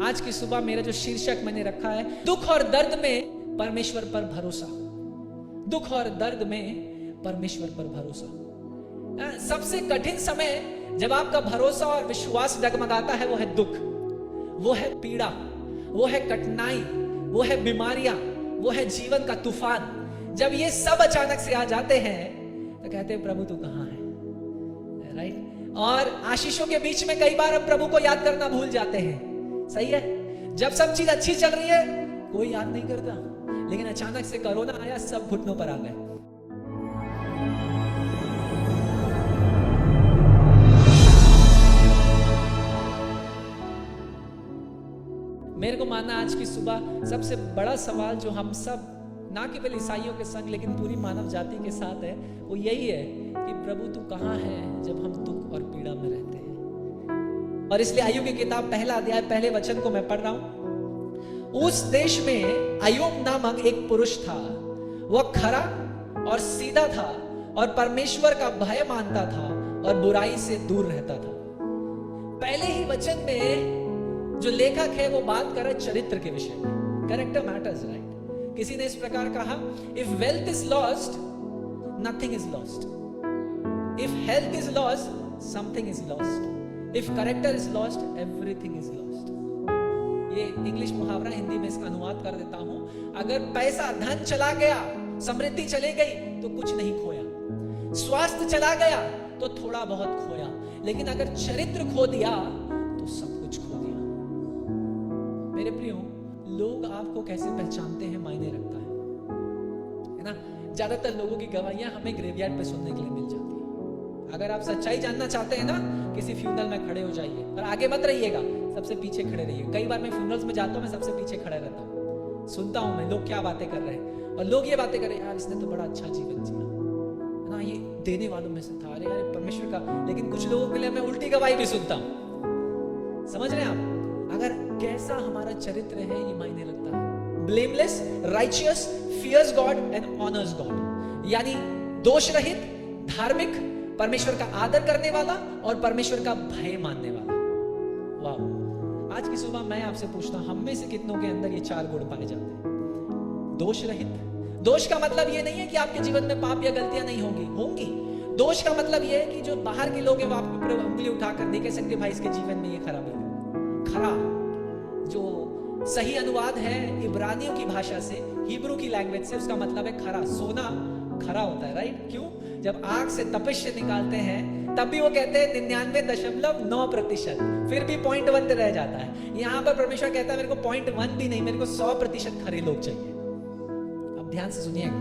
आज की सुबह मेरा जो शीर्षक मैंने रखा है, दुख और दर्द में परमेश्वर पर भरोसा। दुख और दर्द में परमेश्वर पर भरोसा। सबसे कठिन समय जब आपका भरोसा और विश्वास डगमगाता है वो है दुख, वो है पीड़ा, वो है कठिनाई, वो है बीमारियां, वो है जीवन का तूफान। जब ये सब अचानक से आ जाते हैं तो कहते हैं प्रभु तू कहां है, राइट। और आशीषों के बीच में कई बार हम प्रभु को याद करना भूल जाते हैं, सही है। जब सब चीज अच्छी चल रही है कोई याद नहीं करता, लेकिन अचानक से कोरोना आया, सब घुटनों पर आ गए। मेरे को मानना आज की सुबह सबसे बड़ा सवाल जो हम सब, ना केवल ईसाइयों के संग लेकिन पूरी मानव जाति के साथ है, वो यही है कि प्रभु तू कहां है जब हम दुख और पीड़ा में रहते हैं। और इसलिए अय्यूब की किताब पहला अध्याय पहले वचन को मैं पढ़ रहा हूं। उस देश में अय्यूब नामक एक पुरुष था, वह खरा और सीधा था और परमेश्वर का भय मानता था और बुराई से दूर रहता था। पहले ही वचन में जो लेखक है वो बात कर रहा है चरित्र के विषय में। Character matters, right. किसी ने इस प्रकार कहा, if wealth is lost nothing is lost, if health is lost something is lost, if character is lost everything is lost. ये इंग्लिश मुहावरा, हिंदी में इसका अनुवाद कर देता हूं। अगर पैसा धन चला गया, समृद्धि चली गई तो कुछ नहीं खोया, स्वास्थ्य चला गया तो थोड़ा बहुत खोया, लेकिन अगर चरित्र खो दिया तो सब कुछ खो दिया। मेरे प्रियो, लोग आपको कैसे पहचानते हैं मायने रखता है ना। ज्यादातर लोगों की गवाहियां हमें ग्रेवयार्ड पे सुनने के लिए मिल जाती है। अगर आप सच्चाई जानना चाहते हैं ना, किसी फ्यूनरल में खड़े हो जाइए और आगे मत रहिएगा, सबसे पीछे खड़े रहिए। कई बार मैं फ्यूनरल्स में जाता हूं, मैं सबसे पीछे खड़ा रहता हूं, सुनता हूं मैं लोग क्या बातें कर रहे हैं। और लोग ये बातें कर रहे हैं, यार इसने तो बड़ा अच्छा जीवन जिया ना, ये देने वालों में से था, अरे यार परमेश्वर का। लेकिन कुछ लोगों के लिए मैं उल्टी गवाही भी सुनता हूं। समझ रहे हैं आप? अगर कैसा हमारा चरित्र है ये मायने रखता है। Blameless, righteous, fears God and honours God, यानी दोष रहित, धार्मिक, परमेश्वर का आदर करने वाला और परमेश्वर का भय मानने वाला। वाह, आज की सुबह मैं आपसे पूछता हूं, हम में से कितनों के अंदर ये चार गुण पाए जाते हैं? दोष रहित। दोष का मतलब ये नहीं है कि आपके जीवन में पाप या गलतियां नहीं होंगी। दोष का मतलब ये है कि जो बाहर के लोग हैं वो आपके ऊपर उंगली उठाकर नहीं कह सकते भाई इसके जीवन में ये खराबी है। खरा जो सही अनुवाद है इब्रानियों की भाषा से, हिब्रू की लैंग्वेज से, उसका मतलब है खरा। सोना खरा होता है, राइट। क्यों? जब आग से तपिश से निकालते हैं तब भी वो कहते हैं 99.9%, फिर भी 0.1 रह जाता है। यहां पर परमेश्वर कहता है मेरे को 0.1 भी नहीं, मेरे को 100% खरे लोग चाहिए। अब ध्यान से सुनिएगा,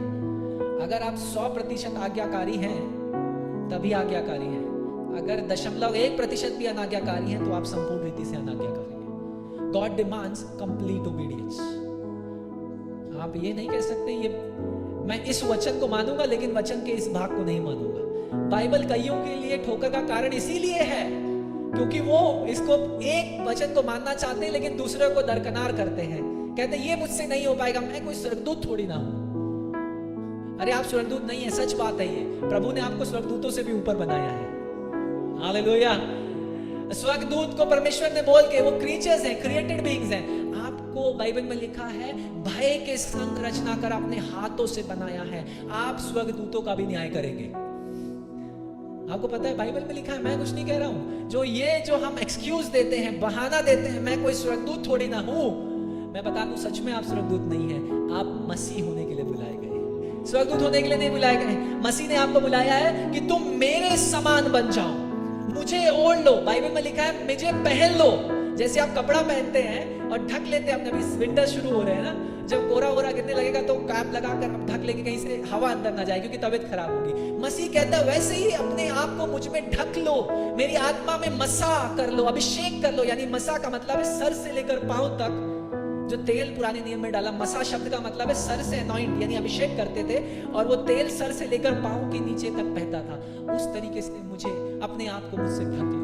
अगर आप 100% आज्ञाकारी हैं तभी आज्ञाकारी हैं। अगर 0.1% भी अनाज्ञाकारी हैं तो आप संपूर्ण रीति से अनाज्ञाकारी हैं। God demands complete obedience. आप ये नहीं कह सकते ये मैं इस वचन को मानूंगा लेकिन वचन के इस भाग को नहीं मानूंगा। बाइबल कईयों के लिए ठोकर का कारण इसीलिए है क्योंकि वो इसको एक वचन को मानना चाहते हैं लेकिन दूसरे को दरकिनार करते हैं। कहते हैं ये मुझसे नहीं हो पाएगा, मैं कोई स्वर्गदूत थोड़ी ना हूं। अरे आप स्वर्गदूत नहीं है, सच बात है ये। प्रभु ने आपको स्वर्गदूतों से भी ऊपर बनाया है। हालेलुया। स्वर्गदूत को परमेश्वर ने बोल के, वो क्रीचर्स हैं, क्रिएटेड बीइंग्स हैं। आपको बाइबल में लिखा है भय के संग रचना कर अपने हाथों से बनाया है। आप स्वर्गदूतों का भी न्याय करेंगे। आपको पता है बाइबल में लिखा है, मैं कुछ नहीं कह रहा हूं। जो हम एक्सक्यूज देते हैं, बहाना देते हैं, मैं कोई स्वर्गदूत थोड़ी ना हूं, मैं बता दूं सच में आप स्वर्गदूत नहीं है, आप मसीह होने के लिए बुलाए गए। स्वर्गदूत होने के लिए नहीं बुलाए गए। मसीह ने आपको बुलाया है कि तुम मेरे समान बन जाओ, मुझे ओढ़ लो। बाइबल में लिखा है मुझे पहन लो। जैसे आप कपड़ा पहनते हैं और ढक लेते हैं, अपने अभी विंटर शुरू हो रहे हैं ना, जब कोरा वोरा गिरने लगेगा तो कैप लगाकर आप ढक लेके कहीं से हवा अंदर ना जाए क्योंकि तबीयत खराब होगी। मसीह कहता है वैसे ही अपने आप को मुझ में ढक लो, मेरी आत्मा में मसा कर लो, अभिषेक कर लो। यानी मसा का मतलब है सर से लेकर पांव तक जो तेल पुराने नियम में डाला। मसा शब्द का मतलब है सर से अनॉइंट, यानी अभिषेक करते थे और वो तेल सर से लेकर पांव के नीचे तक बहता था। उस तरीके से मुझे अपने आप को मुझसे ढक लो।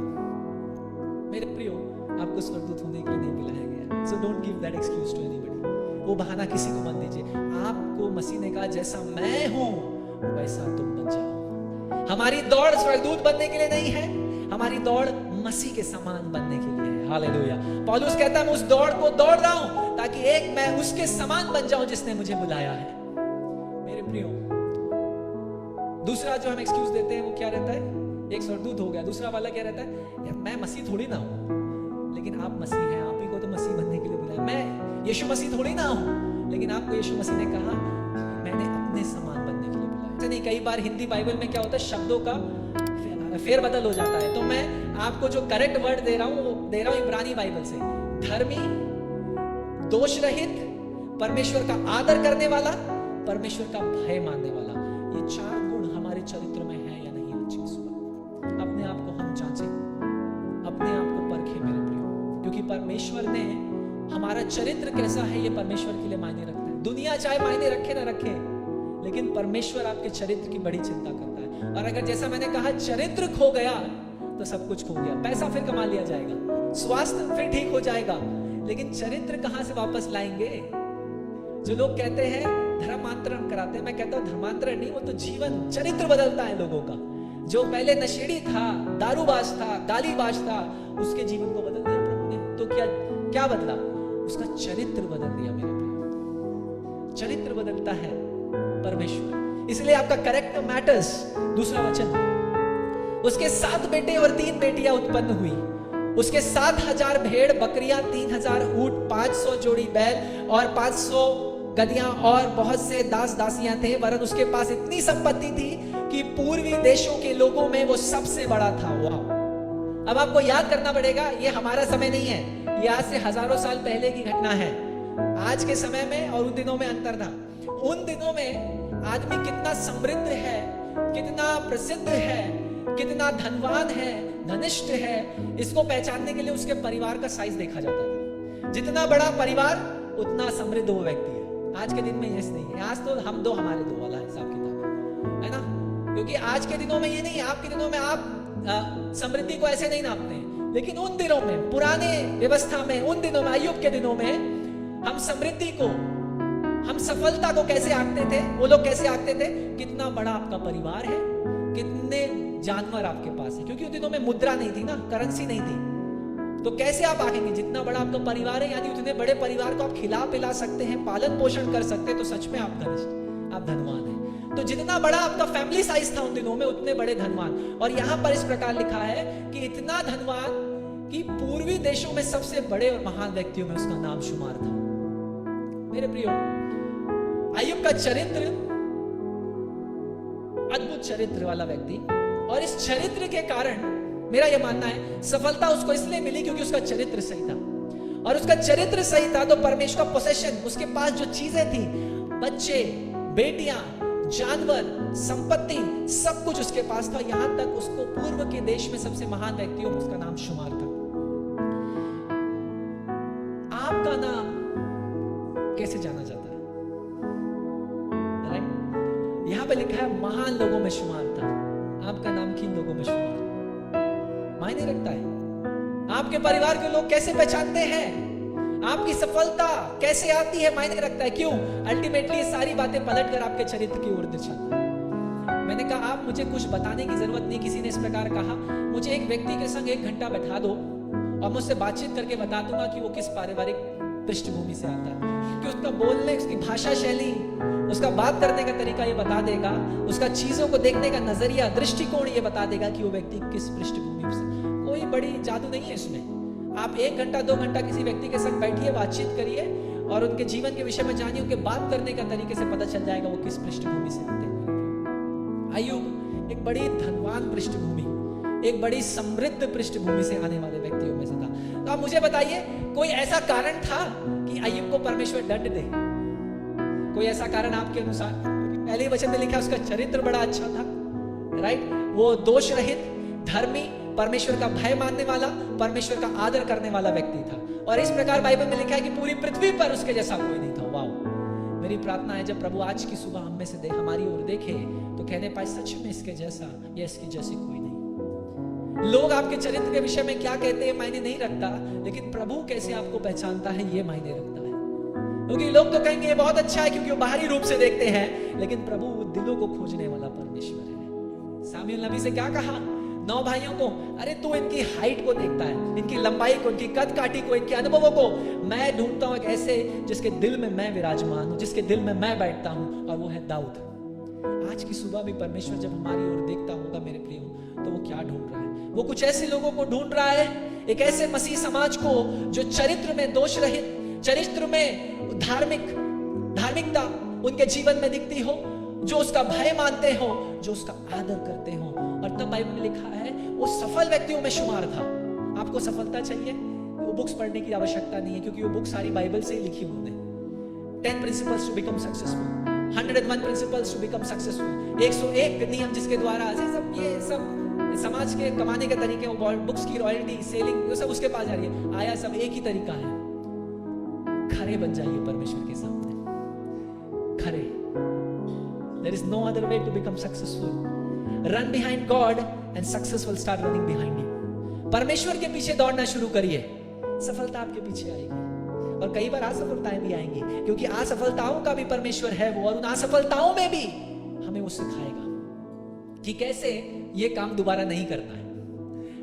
मेरे प्रियो, आपको स्वर्गदूत होने के लिए नहीं बुलाया गया। So don't give that excuse to anybody. वो बहाना किसी को मत दीजिए। आपको मसीह ने कहा जैसा मैं हूं वैसा तुम बन जाओ। हमारी दौड़ स्वर्गदूत बनने के लिए नहीं है, हमारी दौड़ मसीह के समान बनने के लिए है। हालेलुया। पौलुस कहता है मैं उस दौड़ को दौड़ रहा हूं ताकि एक मैं उसके समान बन जाऊं जिसने मुझे बुलाया है। मेरे प्रियो, दूसरा जो हम एक्सक्यूज देते हैं वो क्या रहता है? एक स्वर्गदूत हो गया। दूसरा वाला क्या रहता है? यार मैं मसीह थोड़ी ना हूं, लेकिन आप मसीह हैं, आप ही को तो मसीह बनने के लिए बुलाया। मैं यीशु मसीह थोड़ी ना हूं, लेकिन आपको यीशु मसीह ने कहा मैंने अपने समान बनने के लिए बुलाया। नहीं, कई बार हिंदी बाइबल में क्या होता है, शब्दों का फेरबदल हो जाता है। तो मैं आपको जो करेक्ट वर्ड दे रहा हूं वो दे रहा हूं इब्रानी बाइबल से। धर्मी, दोष रहित, परमेश्वर का आदर करने वाला, परमेश्वर का भय मानने वाला, ये 4 गुण हमारे चरित्र में है या नहीं? आज की सुबह अपने आप को हम जांचें, अपने आप को परखें मेरे प्रियो, क्योंकि परमेश्वर ने हमारा चरित्र कैसा है ये परमेश्वर के लिए मायने रखता है। दुनिया चाहे मायने रखे ना रखे, लेकिन परमेश्वर आपके चरित्र की बड़ी चिंता करता है। और अगर जैसा मैंने कहा चरित्र खो गया तो सब कुछ खो गया। पैसा फिर कमा लिया जाएगा, स्वास्थ्य फिर ठीक हो जाएगा, लेकिन चरित्र कहां से वापस लाएंगे? जो लोग कहते हैं धर्मांतरण कराते हैं, मैं कहता हूं धर्मांतरण नहीं, वो तो जीवन चरित्र बदलता है लोगों का। जो पहले नशेड़ी था, दारूबाज था, गालीबाज था, उसके जीवन को बदल दिया प्रभु ने। तो क्या बदला? उसका चरित्र बदल दिया मेरे प्रिय। चरित्र बदलता है परमेश्वर, इसलिए आपका करेक्टर मैटर्स। दूसरा वचन, उसके 7 बेटे और 3 बेटियां उत्पन्न हुई। उसके 7,000 भेड़ बकरियां, 3,000 ऊंट, 500 जोड़ी बैल और 500 गधियां और बहुत से दास दासियां थे। वरन उसके पास इतनी संपत्ति थी कि पूर्वी देशों के लोगों में वो सबसे बड़ा था। वाह! अब आपको याद करना पड़ेगा, ये हमारा समय नहीं है, ये आज से हजारों साल पहले की घटना है। आज के समय में और उन दिनों में अंतर था। उन दिनों में आदमी कितना समृद्ध है, कितना प्रसिद्ध है, कितना धनवान है, धनिष्ठ है, इसको पहचानने के लिए उसके परिवार का साइज देखा जाता था। जितना बड़ा परिवार उतना समृद्ध वो व्यक्ति है। आज के दिन में ये नहीं है। आज तो हम दो हमारे दो वाला हिसाब किताब है ना, क्योंकि आज के दिनों में ये नहीं है। आपके दिनों में आप समृद्धि को ऐसे नहीं नापते हैं, लेकिन उन दिनों में, पुराने व्यवस्था में, उन दिनों में, अय्यूब के दिनों में हम समृद्धि को, हम सफलता को कैसे आंकते थे? वो लोग कैसे आंकते थे? कितना बड़ा आपका परिवार है, कितने जानवर आपके पास है, क्योंकि उन दिनों में मुद्रा नहीं थी ना, करेंसी नहीं थी। तो कैसे आप आंकेंगे? जितना बड़ा आपका परिवार है, यानी उतने बड़े परिवार को आप खिला पिला सकते हैं, पालन पोषण कर सकते हैं, तो सच में आप धनिष्ठ, आप धनवान हैं। तो जितना बड़ा आपका फैमिली साइज था उन दिनों में, उतने बड़े धनवान। और यहां पर इस प्रकार लिखा है कि इतना धनवान कि पूर्वी देशों में सबसे बड़े और महान व्यक्तियों में उसका नाम शुमार था। मेरे प्रियो, अय्यूब का चरित्र अद्भुत चरित्र वाला व्यक्ति, और इस चरित्र के कारण मेरा यह मानना है सफलता उसको इसलिए मिली क्योंकि उसका चरित्र सही था। और उसका चरित्र सही था तो परमेश्वर का पोसेशन, उसके पास जो चीजें थी, बच्चे, बेटियां, जानवर, संपत्ति, सब कुछ उसके पास था। यहां तक उसको पूर्व के देश में सबसे महान व्यक्तियों में उसका नाम शुमार था। आपका नाम कैसे जाना जाता है? राइट, यहां पे लिखा है महान लोगों में शुमार था। आपका नाम किन लोगों में शुमार मायने रखता है? आपके परिवार के लोग कैसे पहचानते हैं? आपकी सफलता कैसे आती है मायने रखता है। क्यों? अल्टीमेटली सारी बातें पलटकर आपके चरित्र की ओर दर्शाती है। मैंने कहा आप मुझे कुछ बताने की जरूरत नहीं। किसी ने इस प्रकार कहा, मुझे एक व्यक्ति के संग 1 घंटा बैठा दो और मैं उससे बातचीत करके बता दूंगा कि वो किस पारिवारिक पृष्ठभूमि से आता है, कि उसका बोलने, उसकी भाषा शैली, उसका बात करने का तरीका ये बता देगा, उसका चीजों को देखने का नजरिया, दृष्टिकोण ये बता देगा कि वो व्यक्ति किस पृष्ठभूमि से। कोई बड़ी जादू नहीं है इसमें। आप 1 घंटा 2 घंटा किसी व्यक्ति के साथ बैठिए, बातचीत करिए और उनके जीवन के विषय में जानिए, उनके बात करने का तरीके से पता चल जाएगा वो किस पृष्ठभूमि से आते हैं। अय्यूब एक बड़ी धनवान पृष्ठभूमि, एक बड़ी समृद्ध पृष्ठभूमि से आने वाले व्यक्तियों में से था। तो आप मुझे बताइए, कोई ऐसा कारण था कि अय्यूब को परमेश्वर दंड दे? कोई ऐसा कारण आपके अनुसार? पहले वचन में लिखा उसका चरित्र बड़ा अच्छा था, राइट? वो दोष रहित, धर्मी, परमेश्वर का भय मानने वाला, परमेश्वर का आदर करने वाला व्यक्ति था। और इस प्रकार बाइबल में लिखा है कि पूरी पृथ्वी पर उसके जैसा कोई नहीं था। वाह! मेरी प्रार्थना है जब प्रभु आज की सुबह हम में से हमारी ओर देखे तो कहने पाए सच में इसके जैसा या इसकी जैसी कोई नहीं। लोग आपके चरित्र के विषय में क्या कहते हैं मायने नहीं रखता, लेकिन प्रभु कैसे आपको पहचानता है ये मायने रखता है। क्योंकि लोग तो कहेंगे ये बहुत अच्छा है क्योंकि वो बाहरी रूप से देखते हैं, लेकिन प्रभु दिलों को खोजने वाला परमेश्वर है। सामुएल नबी से क्या कहा? 9 भाइयों को, अरे तू इनकी हाइट को देखता है, इनकी लंबाई को, इनकी कद काठी को, इनके अनुभवों को। मैं ढूंढता हूं एक ऐसे जिसके दिल में मैं विराजमान हूं, जिसके दिल में मैं बैठता हूं, और वो है दाऊद। आज की सुबह भी परमेश्वर जब हमारी ओर देखता होगा मेरे प्रियो, तो वो क्या ढूंढ रहा है? वो कुछ ऐसे लोगों को ढूंढ रहा है, एक ऐसे मसीह समाज को जो चरित्र में दोष रहित, चरित्र में धार्मिकता उनके जीवन में दिखती हो, जो उसका भय मानते हो, जो उसका आदर करते हो। और तब बाइबल में लिखा है वो सफल व्यक्तियों में शुमार था। आपको सफलता चाहिए, वो बुक्स पढ़ने की आवश्यकता नहीं है, क्योंकि वो बुक सारी बाइबल से ही लिखी हुई है। 10 principles to become successful, 101 principles to become successful, 101 नियम जिसके द्वारा ये सब समाज के कमाने के तरीके, बुक्स की रॉयल्टी, सेलिंग, ये सब उसके पास जा रही है। आया सब एक ही तरीका है, खरे बन जाइए परमेश्वर के सामने, खरे। There is no other way to become successful. Run behind God and success will start running behind you. परमेश्वर के पीछे दौड़ना शुरू करिए, सफलता आपके पीछे आएगी। और कई बार असफलताएं भी आएंगी, क्योंकि असफलताओं का भी परमेश्वर है वो, और उन असफलताओं में भी हमें वो सिखाएगा कि कैसे ये काम दोबारा नहीं करना है।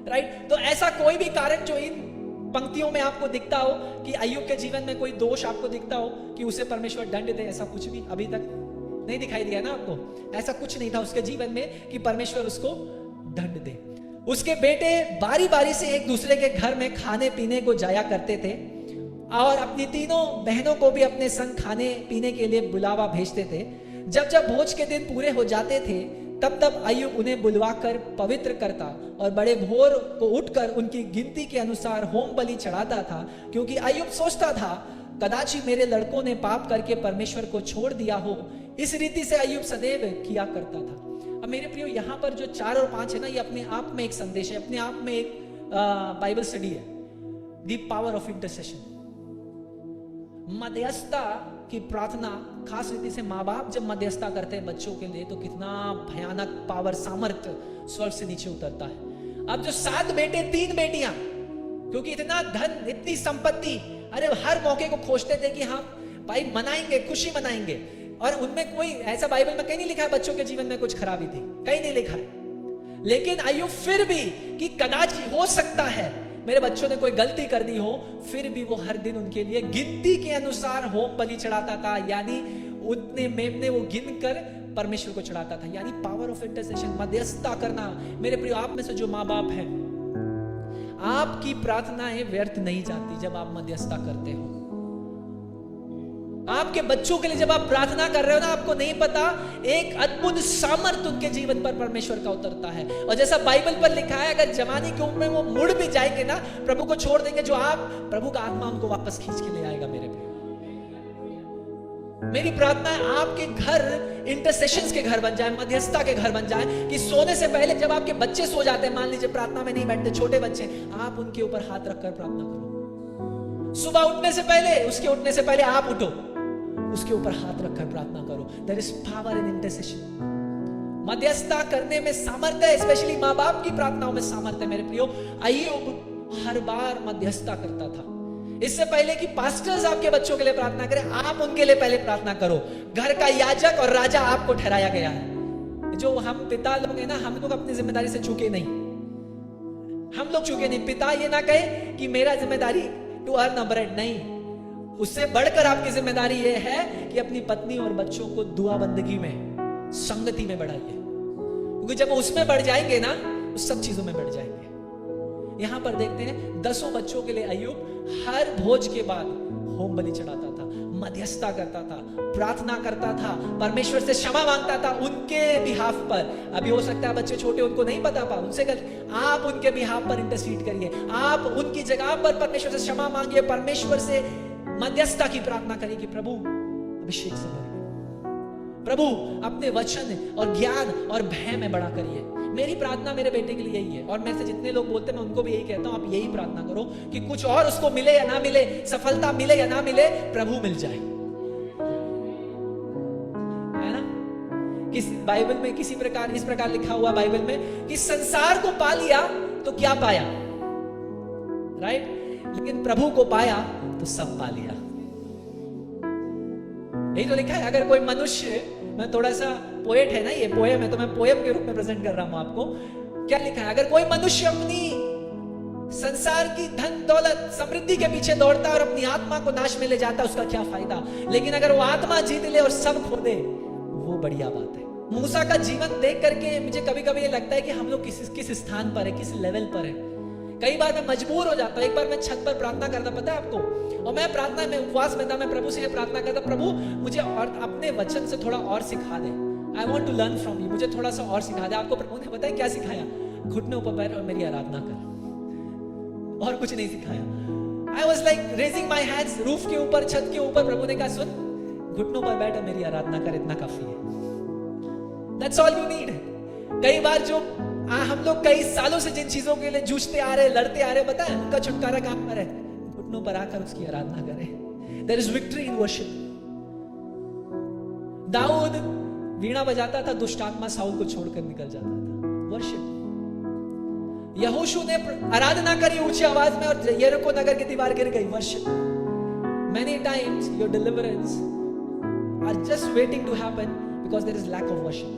राइट? तो ऐसा कोई भी कारण जो इन पंक्तियों में आपको दिखता हो कि अय्यूब के जीवन में कोई दोष आपको दिखता हो कि उसे परमेश्वर दंड दे, ऐसा कुछ भी अभी तक नहीं दिखाई दिया ना आपको। ऐसा कुछ नहीं था उसके जीवन में कि परमेश्वर उसको दंड दे। उसके बेटे बारी बारी से एक दूसरे के घर में खाने पीने को जाया करते थे, और अपनी तीनों बहनों को भी अपने संग खाने पीने के लिए बुलावा भेजते थे। जब जब भोज के दिन पूरे हो जाते थे, तब तब अय्यूब उन्हें बुलवाकर पवित्र करता और बड़े भोर को उठकर उनकी गिनती के अनुसार होम बलि चढ़ाता था, क्योंकि अय्यूब सोचता था कदाचित मेरे लड़कों ने पाप करके परमेश्वर को छोड़ दिया हो। इस रीति से अय्यूब सदैव किया करता था। अब मेरे प्रियो, यहाँ पर जो 4 और 5 है ना, ये अपने आप में एक संदेश है, अपने आप में एक बाइबल स्टडी है। द पावर ऑफ इंटरसेशन, मध्यस्थता की प्रार्थना। खास रीति से माँ बाप जब मध्यस्थता करते हैं बच्चों के लिए, तो कितना भयानक पावर, सामर्थ्य स्वर्ग से नीचे उतरता है। अब जो 7 बेटे 3 बेटियां, क्योंकि इतना धन, इतनी संपत्ति, अरे हर मौके को खोजते थे कि हम भाई मनाएंगे, खुशी मनाएंगे। और उनमें कोई ऐसा बाइबल में कहीं नहीं लिखा है बच्चों के जीवन में कुछ खराबी थी, कहीं नहीं लिखा है। लेकिन अय्यूब फिर भी कि कदाचित हो सकता है मेरे बच्चों ने कोई गलती कर दी हो, फिर भी वो हर दिन उनके लिए गिनती के अनुसार होम बलि चढ़ाता था, यानी उतने मेमने वो गिन कर परमेश्वर को चढ़ाता था। यानी पावर ऑफ इंटरसेशन, मध्यस्थता करना। मेरे प्रिय, आप में से जो माँ बाप हैं, आपकी प्रार्थनाएं व्यर्थ नहीं जाती जब आप मध्यस्थता करते हो। आपके बच्चों के लिए जब आप प्रार्थना कर रहे हो ना, आपको नहीं पता एक अद्भुत सामर्थ्य उनके जीवन पर परमेश्वर का उतरता है। और जैसा बाइबल पर लिखा है, अगर जवानी के उम्र में वो मुड़ भी जाएंगे ना, प्रभु को छोड़ देंगे, जो आप प्रभु का आत्मा उनको वापस खींच के ले आएगा। मेरे प्रिय, मेरी प्रार्थना है आपके घर इंटरसेशंस के घर बन जाए, मध्यस्थता के घर बन जाए, कि सोने से पहले जब आपके बच्चे सो जाते हैं, मान लीजिए प्रार्थना में नहीं बैठते, छोटे बच्चे, आप उनके ऊपर हाथ रखकर प्रार्थना करो। सुबह उठने से पहले, उसके उठने से पहले आप उठो, उसके ऊपर हाथ रखकर प्रार्थना करो। There is power in intercession. मध्यस्थता करने में सामर्थ्य है, स्पेशली माँ बाप की प्रार्थनाओं में सामर्थ्य है। मेरे प्रियो, अय्यूब हर बार मध्यस्थता करता था। इससे पहले कि पास्टर्स आपके बच्चों के लिए प्रार्थना करें, आप उनके लिए पहले प्रार्थना करो। घर का याजक और राजा आपको ठहराया गया है। जो हम पिता लोग हैं ना, हम लोग अपनी जिम्मेदारी से चूके नहीं, हम लोग चूके नहीं। पिता ये ना कहे कि मेरा जिम्मेदारी टू अर्न अ ब्रेड, नहीं, उससे बढ़कर आपकी जिम्मेदारी यह है कि अपनी पत्नी और बच्चों को दुआ बंदगी में, संगति में बढ़ाइए, क्योंकि जब उसमें बढ़ जाएंगे ना, उस सब चीजों में बढ़ जाएंगे। यहां पर देखते हैं 10 बच्चों के लिए अय्यूब हर भोज के बाद होम बलि चढ़ाता था, मध्यस्थता करता था, प्रार्थना करता था, परमेश्वर से क्षमा मांगता था उनके बिहाफ पर। अभी हो सकता है बच्चे छोटे, उनको नहीं पता पा, उनसे आप उनके बिहाफ पर इंटरसीड करिए, आप उनकी जगह पर परमेश्वर से क्षमा मांगिए, परमेश्वर से मध्यस्थता की प्रार्थना करिए कि प्रभु अभिषेक से भरिए, प्रभु अपने वचन और ज्ञान और भय में बड़ा करिए। मेरी प्रार्थना मेरे बेटे के लिए यही है, और मैं से जितने लोग बोलते हैं मैं उनको भी यही कहता हूं, आप यही प्रार्थना करो कि कुछ और उसको मिले या ना मिले, सफलता मिले या ना मिले, प्रभु मिल जाए, है ना। किस बाइबल में किसी प्रकार, इस प्रकार लिखा हुआ बाइबल में कि संसार को पा लिया तो क्या पाया, राइट, लेकिन प्रभु को पाया तो सब पा लिया। यही तो लिखा है। अगर कोई मनुष्य, मैं थोड़ा सा पोएट है ना, ये पोएम है तो मैं पोएम के रूप में प्रेजेंट कर रहा हूं आपको। क्या लिखा है? अगर कोई मनुष्य अपनी संसार की धन दौलत समृद्धि के पीछे दौड़ता है और अपनी आत्मा को नाश में ले जाता है, उसका क्या फायदा? लेकिन अगर वो आत्मा जीत ले और सब खो दे, वो बढ़िया बात है। मूसा का जीवन देख करके मुझे कभी कभी ये लगता है कि हम लोग किस स्थान पर है, किस लेवल पर है। कई बार मैं मजबूर हो जाता हूँ। एक बार मैं छत पर प्रार्थना करता, पता है आपको, और मैं प्रार्थना में उपवास में था, मैं प्रभु से ये प्रार्थना करता, प्रभु मुझे और अपने वचन से थोड़ा और सिखा दे। I want to learn from you, मुझे थोड़ा सा और सिखा दे। आपको प्रभु ने पता है क्या सिखाया? घुटने ऊपर बैठ और मेरी आराधना कर, और कुछ नहीं सिखाया। I was like raising my hands, roof के ऊपर, छत के ऊपर। प्रभु ने कहा सुन, घुटनों पर बैठ और मेरी आराधना कर, इतना काफी है। That's all you need। कई बार जो हम लोग कई सालों से जिन चीजों के लिए जूझते आ रहे, लड़ते आ रहे, पता है उनका छुटकारा कहां पर है? घुटनों पर आकर उसकी आराधना करें। There is victory in worship। Dawood वीणा बजाता था, दुष्ट आत्मा साउल को छोड़कर निकल जाता था। वर्शिप। यहोशू ने आराधना करी ऊंची आवाज में और यरीको नगर की दीवार गिर गई। Worship. Many times your deliverance are just waiting to happen because there is lack of worship।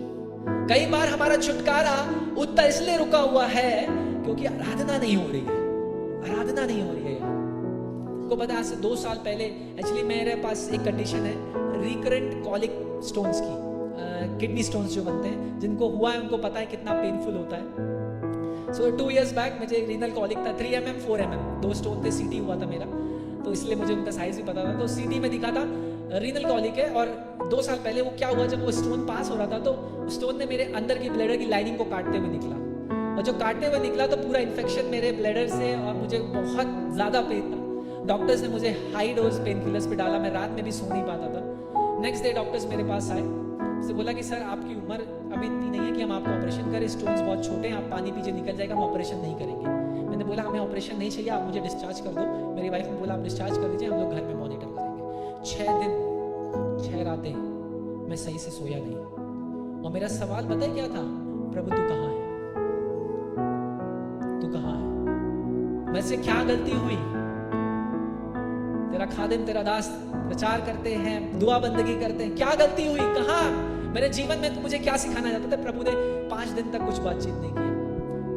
कई बार हमारा छुटकारा उतना इसलिए रुका हुआ है क्योंकि आराधना नहीं हो रही है। आराधना नहीं हो रही है। आपको पता है, आज से 2 साल पहले एक्चुअली मेरे पास एक कंडीशन है, रिकरेंट कॉलिक स्टोन्स की, किडनी स्टोन्स जो बनते हैं, जिनको हुआ है उनको पता है कितना पेनफुल होता है। सो 2 years बैक मुझे रीनल कॉलिक था, 3 mm 4 mm 2 स्टोन थे। सीटी हुआ था मेरा, तो इसलिए मुझे उनका साइज भी पता था। तो सीटी में दिखा था रीनल कॉलिक है। और 2 साल पहले वो क्या हुआ, जब वो स्टोन पास हो रहा था तो स्टोन ने मेरे अंदर की ब्लैडर की लाइनिंग को काटते हुए निकला, और जो काटते हुए निकला तो पूरा इन्फेक्शन मेरे ब्लैडर से, और मुझे बहुत ज़्यादा पेन था। डॉक्टर्स ने मुझे हाई डोज पेन किलर्स पे डाला, मैं रात में भी सो नहीं पाता था। नेक्स्ट डे डॉक्टर्स मेरे पास आए, उससे बोला कि सर आपकी उम्र अभी इतनी नहीं है कि हम आपको ऑपरेशन करें, स्टोन्स बहुत छोटे हैं, आप पानी पीछे निकल जाएगा, हम ऑपरेशन नहीं करेंगे। मैंने बोला हमें ऑपरेशन नहीं चाहिए, आप मुझे डिस्चार्ज कर दो। मेरी वाइफ ने बोला आप डिस्चार्ज कर दीजिए, हम लोग घर में मॉनिटर करेंगे। 6 दिन 6 रातें मैं सही से सोया नहीं, और मेरा सवाल पता है क्या था? प्रभु तू कहाँ है? तू कहाँ है? मुझसे क्या गलती हुई? तेरा खादिम, तेरा दास प्रचार करते हैं, दुआ बंदगी करते हैं, क्या गलती हुई? कहाँ मेरे जीवन में तू मुझे क्या सिखाना चाहता था? प्रभु ने 5 दिन तक कुछ बातचीत नहीं किया।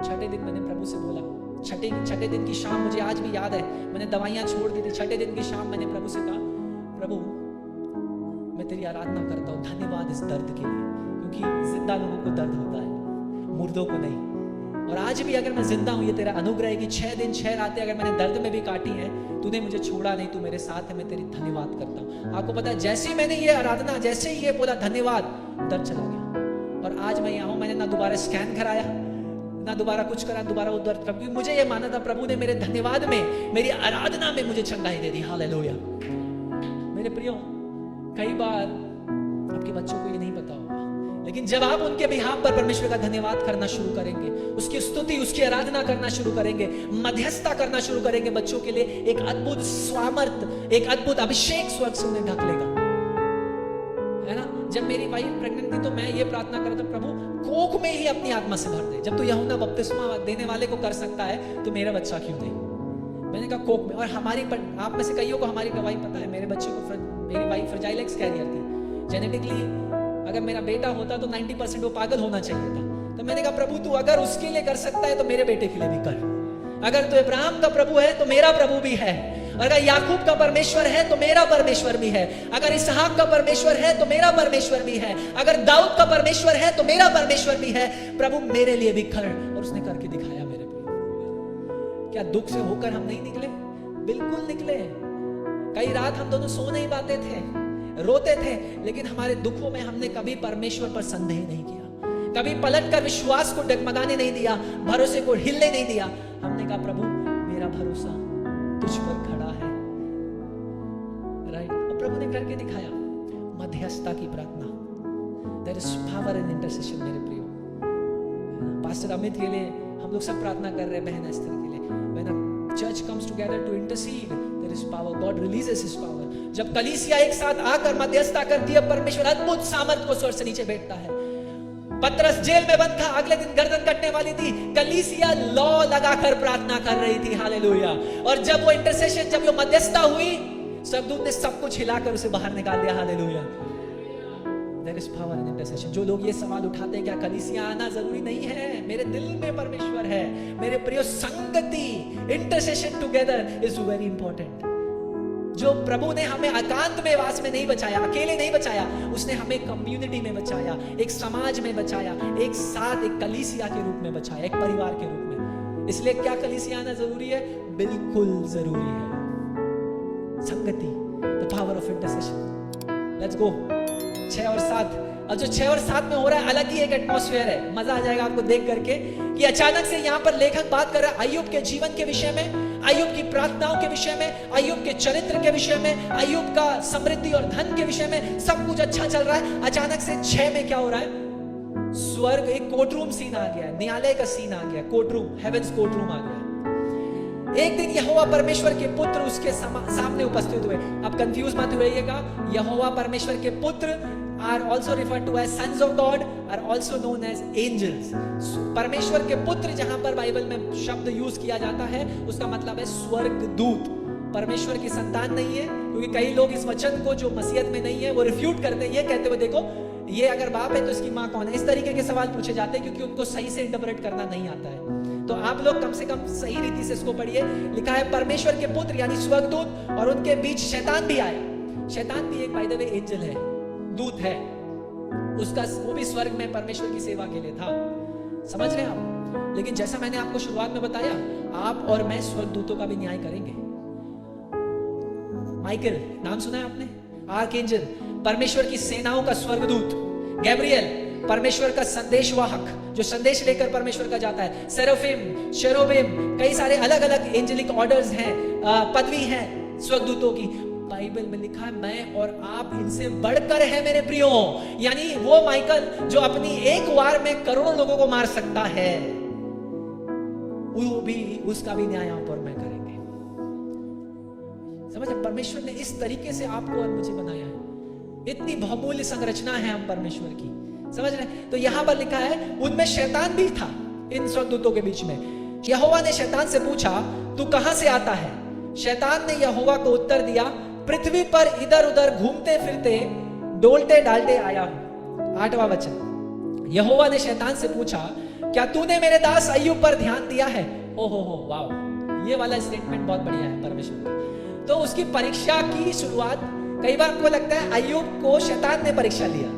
6ठे दिन मैंने प्रभु से बोला। छठे दिन की शाम मुझे आज भी याद है, मैंने दवाइयां छोड़ दी थी। 6ठे दिन की शाम मैंने प्रभु से कहा, प्रभु मैं तेरी आराधना करता हूँ, धन्यवाद इस दर्द के लिए, क्योंकि जिंदा लोगों को दर्द होता है, मुर्दों को नहीं। और आज भी अगर मैं जिंदा हूँ, ये तेरा अनुग्रह है कि 6 दिन 6 रातें अगर मैंने दर्द में भी काटी है, तूने मुझे छोड़ा नहीं, तू मेरे साथ है, मैं तेरी धन्यवाद करता हूँ। आपको पता है, जैसे ही मैंने ये आराधना, जैसे ही ये बोला धन्यवाद, दर्द चला गया। और आज मैं यहाँ हूँ, मैंने ना दोबारा स्कैन कराया, ना दोबारा कुछ करा, दोबारा वो दर्द, क्योंकि मुझे ये माना था प्रभु ने मेरे धन्यवाद में, मेरी आराधना में मुझे चंगाई दे दी। हालेलुया। मेरे प्रियो, कई बार आपके बच्चों को ये नहीं पता होगा, लेकिन जब आप उनके बिहाफ पर परमेश्वर का धन्यवाद करना शुरू करेंगे, उसकी स्तुति, उसकी आराधना करना शुरू करेंगे, मध्यस्थता करना शुरू करेंगे बच्चों के लिए, एक अद्भुत स्वामर्थ, एक अद्भुत अभिषेक स्वर्ग से उन्हें ढक लेगा, है ना। जब मेरी वाइफ प्रेग्नेंट थी तो मैं ये प्रार्थना कर रहा था, प्रभु कोख में ही अपनी आत्मा से भर दे। जब तू यूहन्ना बपतिस्मा देने वाले को कर सकता है तो मेरा बच्चा क्यों नहीं? मैंने कहा कोख में। और हमारी, आप में से कईयों को हमारी गवाही पता है, मेरे बच्चे को, मेरी वाइफ फ्रजाइल एक्स कैरियर थी। जेनेटिकली अगर मेरा बेटा होता तो 90% वो पागल होना चाहिए था। तो मैंने कहा प्रभु तू अगर उसके लिए कर सकता है तो मेरे बेटे के लिए भी कर। अगर तू इब्राहिम का प्रभु है तो मेरा प्रभु भी है। अगर याकूब का परमेश्वर है तो मेरा परमेश्वर भी है। अगर इसहाक का परमेश्वर है तो मेरा परमेश्वर भी है। अगर दाऊद का परमेश्वर है तो मेरा परमेश्वर भी है। प्रभु मेरे लिए भी कर। और उसने करके दिखाया मेरे प्रिय। क्या दुख से होकर हम नहीं निकले? बिल्कुल निकले। कई रात हम दोनों सो नहीं पाते थे, रोते थे, लेकिन हमारे दुखों में हमने कभी परमेश्वर पर संदेह नहीं किया, कभी पलटकर विश्वास को डगमगाने नहीं दिया, भरोसे को हिलने नहीं दिया। हमने कहा प्रभु मेरा भरोसा तुझ पर खड़ा है। राइट। और प्रभु ने करके दिखाया। मध्यस्थता की प्रार्थना, there is power in intercession. मेरे प्रियो, पास्टर अमित के लिए हम लोग सब प्रार्थना कर रहे हैं, बहन एस्थर के लिए। When a church comes together to intercede, there is power, God releases his power. जब कलीसिया एक साथ आकर मध्यस्थता करती है, परमेश्वर अद्भुत सामर्थ को स्वर्ग से नीचे बैठता है। पतरस जेल में बंद था, अगले दिन गर्दन कटने वाली थी, कलीसिया लौ लगाकर प्रार्थना कर रही थी। हालेलुया। और जब वो इंटरसेशन, जब वो मध्यस्थता हुई, स्वर्गदूत ने सब कुछ हिलाकर उसे बाहर निकाल दिया। Hallelujah. There is power in intercession. जो लोग ये सवाल उठाते हैं क्या कलीसिया आना जरूरी नहीं है, मेरे दिल में परमेश्वर है, मेरे प्रिय संगति, intercession together is very important. जो प्रभु ने हमें एकांत में वास में नहीं बचाया, अकेले नहीं बचाया, उसने हमें कम्युनिटी में बचाया, एक समाज में बचाया, एक साथ एक कलीसिया के रूप में बचाया, एक परिवार के रूप में। इसलिए क्या कलीसिया आना जरूरी है? बिल्कुल जरूरी है। संगति, the power of intercession. Let's go 6 और 7। अब जो 6 और 7 में हो रहा है अलग ही एक एटमॉस्फेयर है। मजा आ जाएगा आपको देख करके कि अचानक से यहाँ पर लेखक बात कर रहा है अय्यूब के जीवन के विषय में, अय्यूब की प्रार्थनाओं के विषय में, अय्यूब के चरित्र के विषय में, अय्यूब का समृद्धि और धन के विषय में। सब कुछ अच्छा चल रहा है। अचानक से 6 में क्या हो रहा है? स्वर्ग, एक कोर्टरूम सीन आ गया है, न्यायालय का सीन आ गया, कोर्टरूम, हेवेंस कोर्टरूम आ गया। एक दिन यहोवा परमेश्वर के पुत्र उसके सामने उपस्थित हुए। अब कंफ्यूज मत होइएगा, यहोवा परमेश्वर के पुत्र are also referred to as sons of God, are also known as angels. परमेश्वर के पुत्र जहां पर बाइबल में शब्द यूज किया जाता है उसका मतलब है स्वर्गदूत। परमेश्वर की संतान नहीं है, क्योंकि कई लोग इस वचन को जो मसीहत में नहीं है वो रिफ्यूट करते हैं, ये कहते हुए देखो ये अगर बाप है तो इसकी माँ कौन है, इस तरीके के सवाल पूछे जाते हैं क्योंकि उनको सही से इंटरप्रेट करना नहीं आता है। तो आप लोग कम से कम सही रीति से इसको पढ़िए। लिखा है परमेश्वर के पुत्र यानी स्वर्गदूत, और उनके बीच शैतान भी आया। शैतान भी एक बाय द वे एंजल है, दूत है, उसका वो भी स्वर्ग में परमेश्वर की सेवा के लिए था। समझ रहे हैं आप? लेकिन जैसा मैंने आपको शुरुआत में बताया, आप और मैं स्वर्गदूतों का भी न्याय करेंगे। माइकल नाम सुना है आपने? आर्कएंजल, परमेश्वर की सेनाओं का स्वर्गदूत। गैब्रियल, परमेश्वर का संदेशवाहक, जो संदेश लेकर परमेश्वर का जाता है। सेराफिम, शेरोबिम, कई सारे अलग अलग एंजेलिक ऑर्डर्स हैं, पदवी हैं स्वर्गदूतों की। बाइबल में लिखा है मैं और आप इनसे बढ़कर है मेरे प्रियो। यानी वो माइकल जो अपनी एक वार में करोड़ों लोगों को मार सकता है, वो भी, उसका भी न्याय आप और मैं करेंगे। समझ, परमेश्वर ने इस तरीके से आपको और मुझे बनाया है। इतनी बहुमूल्य संरचना है हम परमेश्वर की। समझ रहे? तो यहां पर लिखा है उनमें शैतान भी था, इन स्वर्गदूतों के बीच में। यहोवा ने शैतान से पूछा तू कहां से आता है? शैतान ने यहोवा को उत्तर दिया पृथ्वी पर इधर उधर घूमते फिरते डोलते डालते आया हूं। 8वां वचन, यहोवा ने शैतान से पूछा क्या तूने मेरे दास अय्यूब पर ध्यान दिया है? ओहो हो वाओ, ये वाला स्टेटमेंट बहुत बढ़िया है परमेश्वर का। तो उसकी परीक्षा की शुरुआत, कई बार आपको लगता है अय्यूब को शैतान ने परीक्षा लिया,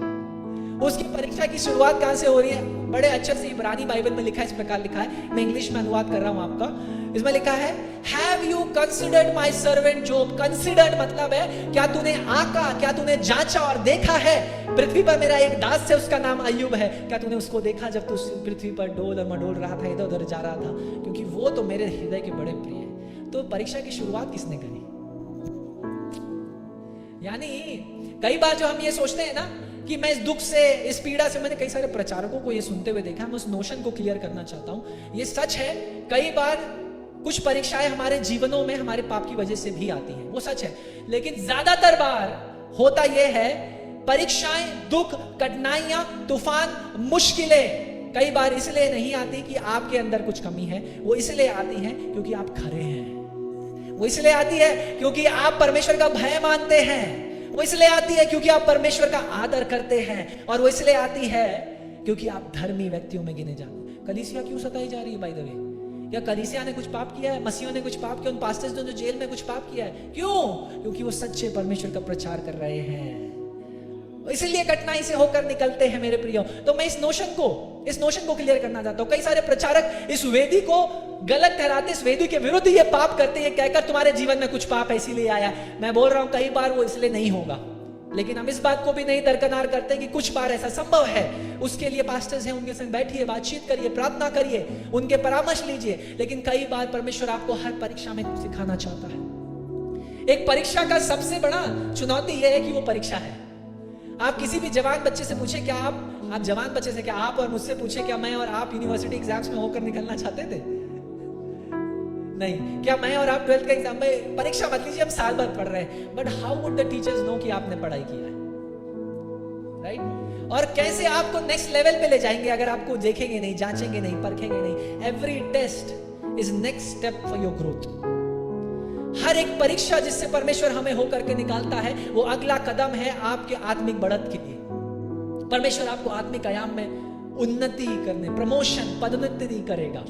उसकी परीक्षा की शुरुआत कहां से हो रही है? बड़े अच्छे से इब्रानी बाइबल में लिखा है, इस प्रकार लिखा है, मैं इंग्लिश में अनुवाद कर रहा हूं आपका। इसमें लिखा है Have you considered my servant Job? Considered मतलब है क्या तूने आका, क्या तूने जांचा और देखा है? पृथ्वी पर मेरा एक दास है, उसका नाम अय्यूब है। क्या तूने उसको देखा जब तू पृथ्वी पर डोल और मडोल रहा था, इधर उधर जा रहा था? क्योंकि वो तो मेरे हृदय के बड़े प्रिय है। तो परीक्षा की शुरुआत किसने करी? यानी कई बार जो हम ये सोचते हैं ना कि मैं इस दुख से, इस पीड़ा से, मैंने कई सारे प्रचारकों को ये सुनते हुए देखा, मैं उस नोशन को क्लियर करना चाहता हूं। ये सच है, कई बार कुछ परीक्षाएं हमारे जीवनों में हमारे पाप की वजह से भी आती हैं, वो सच है। लेकिन ज्यादातर बार होता यह है, परीक्षाएं, दुख, कठिनाइयां, तूफान, मुश्किलें कई बार इसलिए नहीं आती कि आपके अंदर कुछ कमी है, वो इसलिए आती है क्योंकि आप खरे हैं। वो इसलिए आती है क्योंकि आप परमेश्वर का भय मानते हैं। वो इसलिए आती है क्योंकि आप परमेश्वर का आदर करते हैं। और वो इसलिए आती है क्योंकि आप धर्मी व्यक्तियों में गिने जाते हैं। कलीसिया क्यों सताई जा रही है? बाय द वे, क्या कलीसिया ने कुछ पाप किया है? मसीहों ने कुछ पाप किया? उन पास्टर्स ने जो जेल में कुछ पाप किया है? क्यों? क्योंकि वो सच्चे परमेश्वर का प्रचार कर रहे हैं, इसलिए कठिनाई से होकर निकलते हैं मेरे प्रियो। तो मैं इस नोशन को क्लियर करना चाहता हूं। कई सारे प्रचारक इस वेदी को गलत ठहराते, इस वेदी के विरुद्ध ये पाप करते हैं, कहकर तुम्हारे जीवन में कुछ पाप इसीलिए आया। मैं बोल रहा हूं कई बार वो इसलिए नहीं होगा, लेकिन हम इस बात को भी नहीं दरकिनार करते कि कुछ बार ऐसा संभव है। उसके लिए पास्टर्स हैं, उनके संग बैठिए, बातचीत करिए, प्रार्थना करिए, उनके परामर्श लीजिए। लेकिन कई बार परमेश्वर आपको हर परीक्षा में सिखाना चाहता है। एक परीक्षा का सबसे बड़ा चुनौती यह है कि वो परीक्षा है। आप किसी भी जवान बच्चे से पूछे, क्या आप जवान बच्चे से, क्या आप और मुझसे पूछे क्या मैं और आप यूनिवर्सिटी एग्जाम्स में होकर निकलना चाहते थे? नहीं। क्या मैं और आप 12th का एग्जाम में, परीक्षा मत लीजिए, हम साल भर पढ़ रहे हैं, but how would the teachers know कि आपने पढ़ाई किया है? राइट? और कैसे आपको नेक्स्ट लेवल पे ले जाएंगे अगर आपको देखेंगे नहीं, जांचेंगे नहीं, परखेंगे नहीं? Every test is next step for your growth. हर एक परीक्षा जिससे परमेश्वर हमें होकर के निकालता है, वो अगला कदम है आपके आत्मिक बढ़त के लिए। परमेश्वर आपको आत्मिक आयाम में उन्नति करने, प्रमोशन, पदोन्नति करेगा,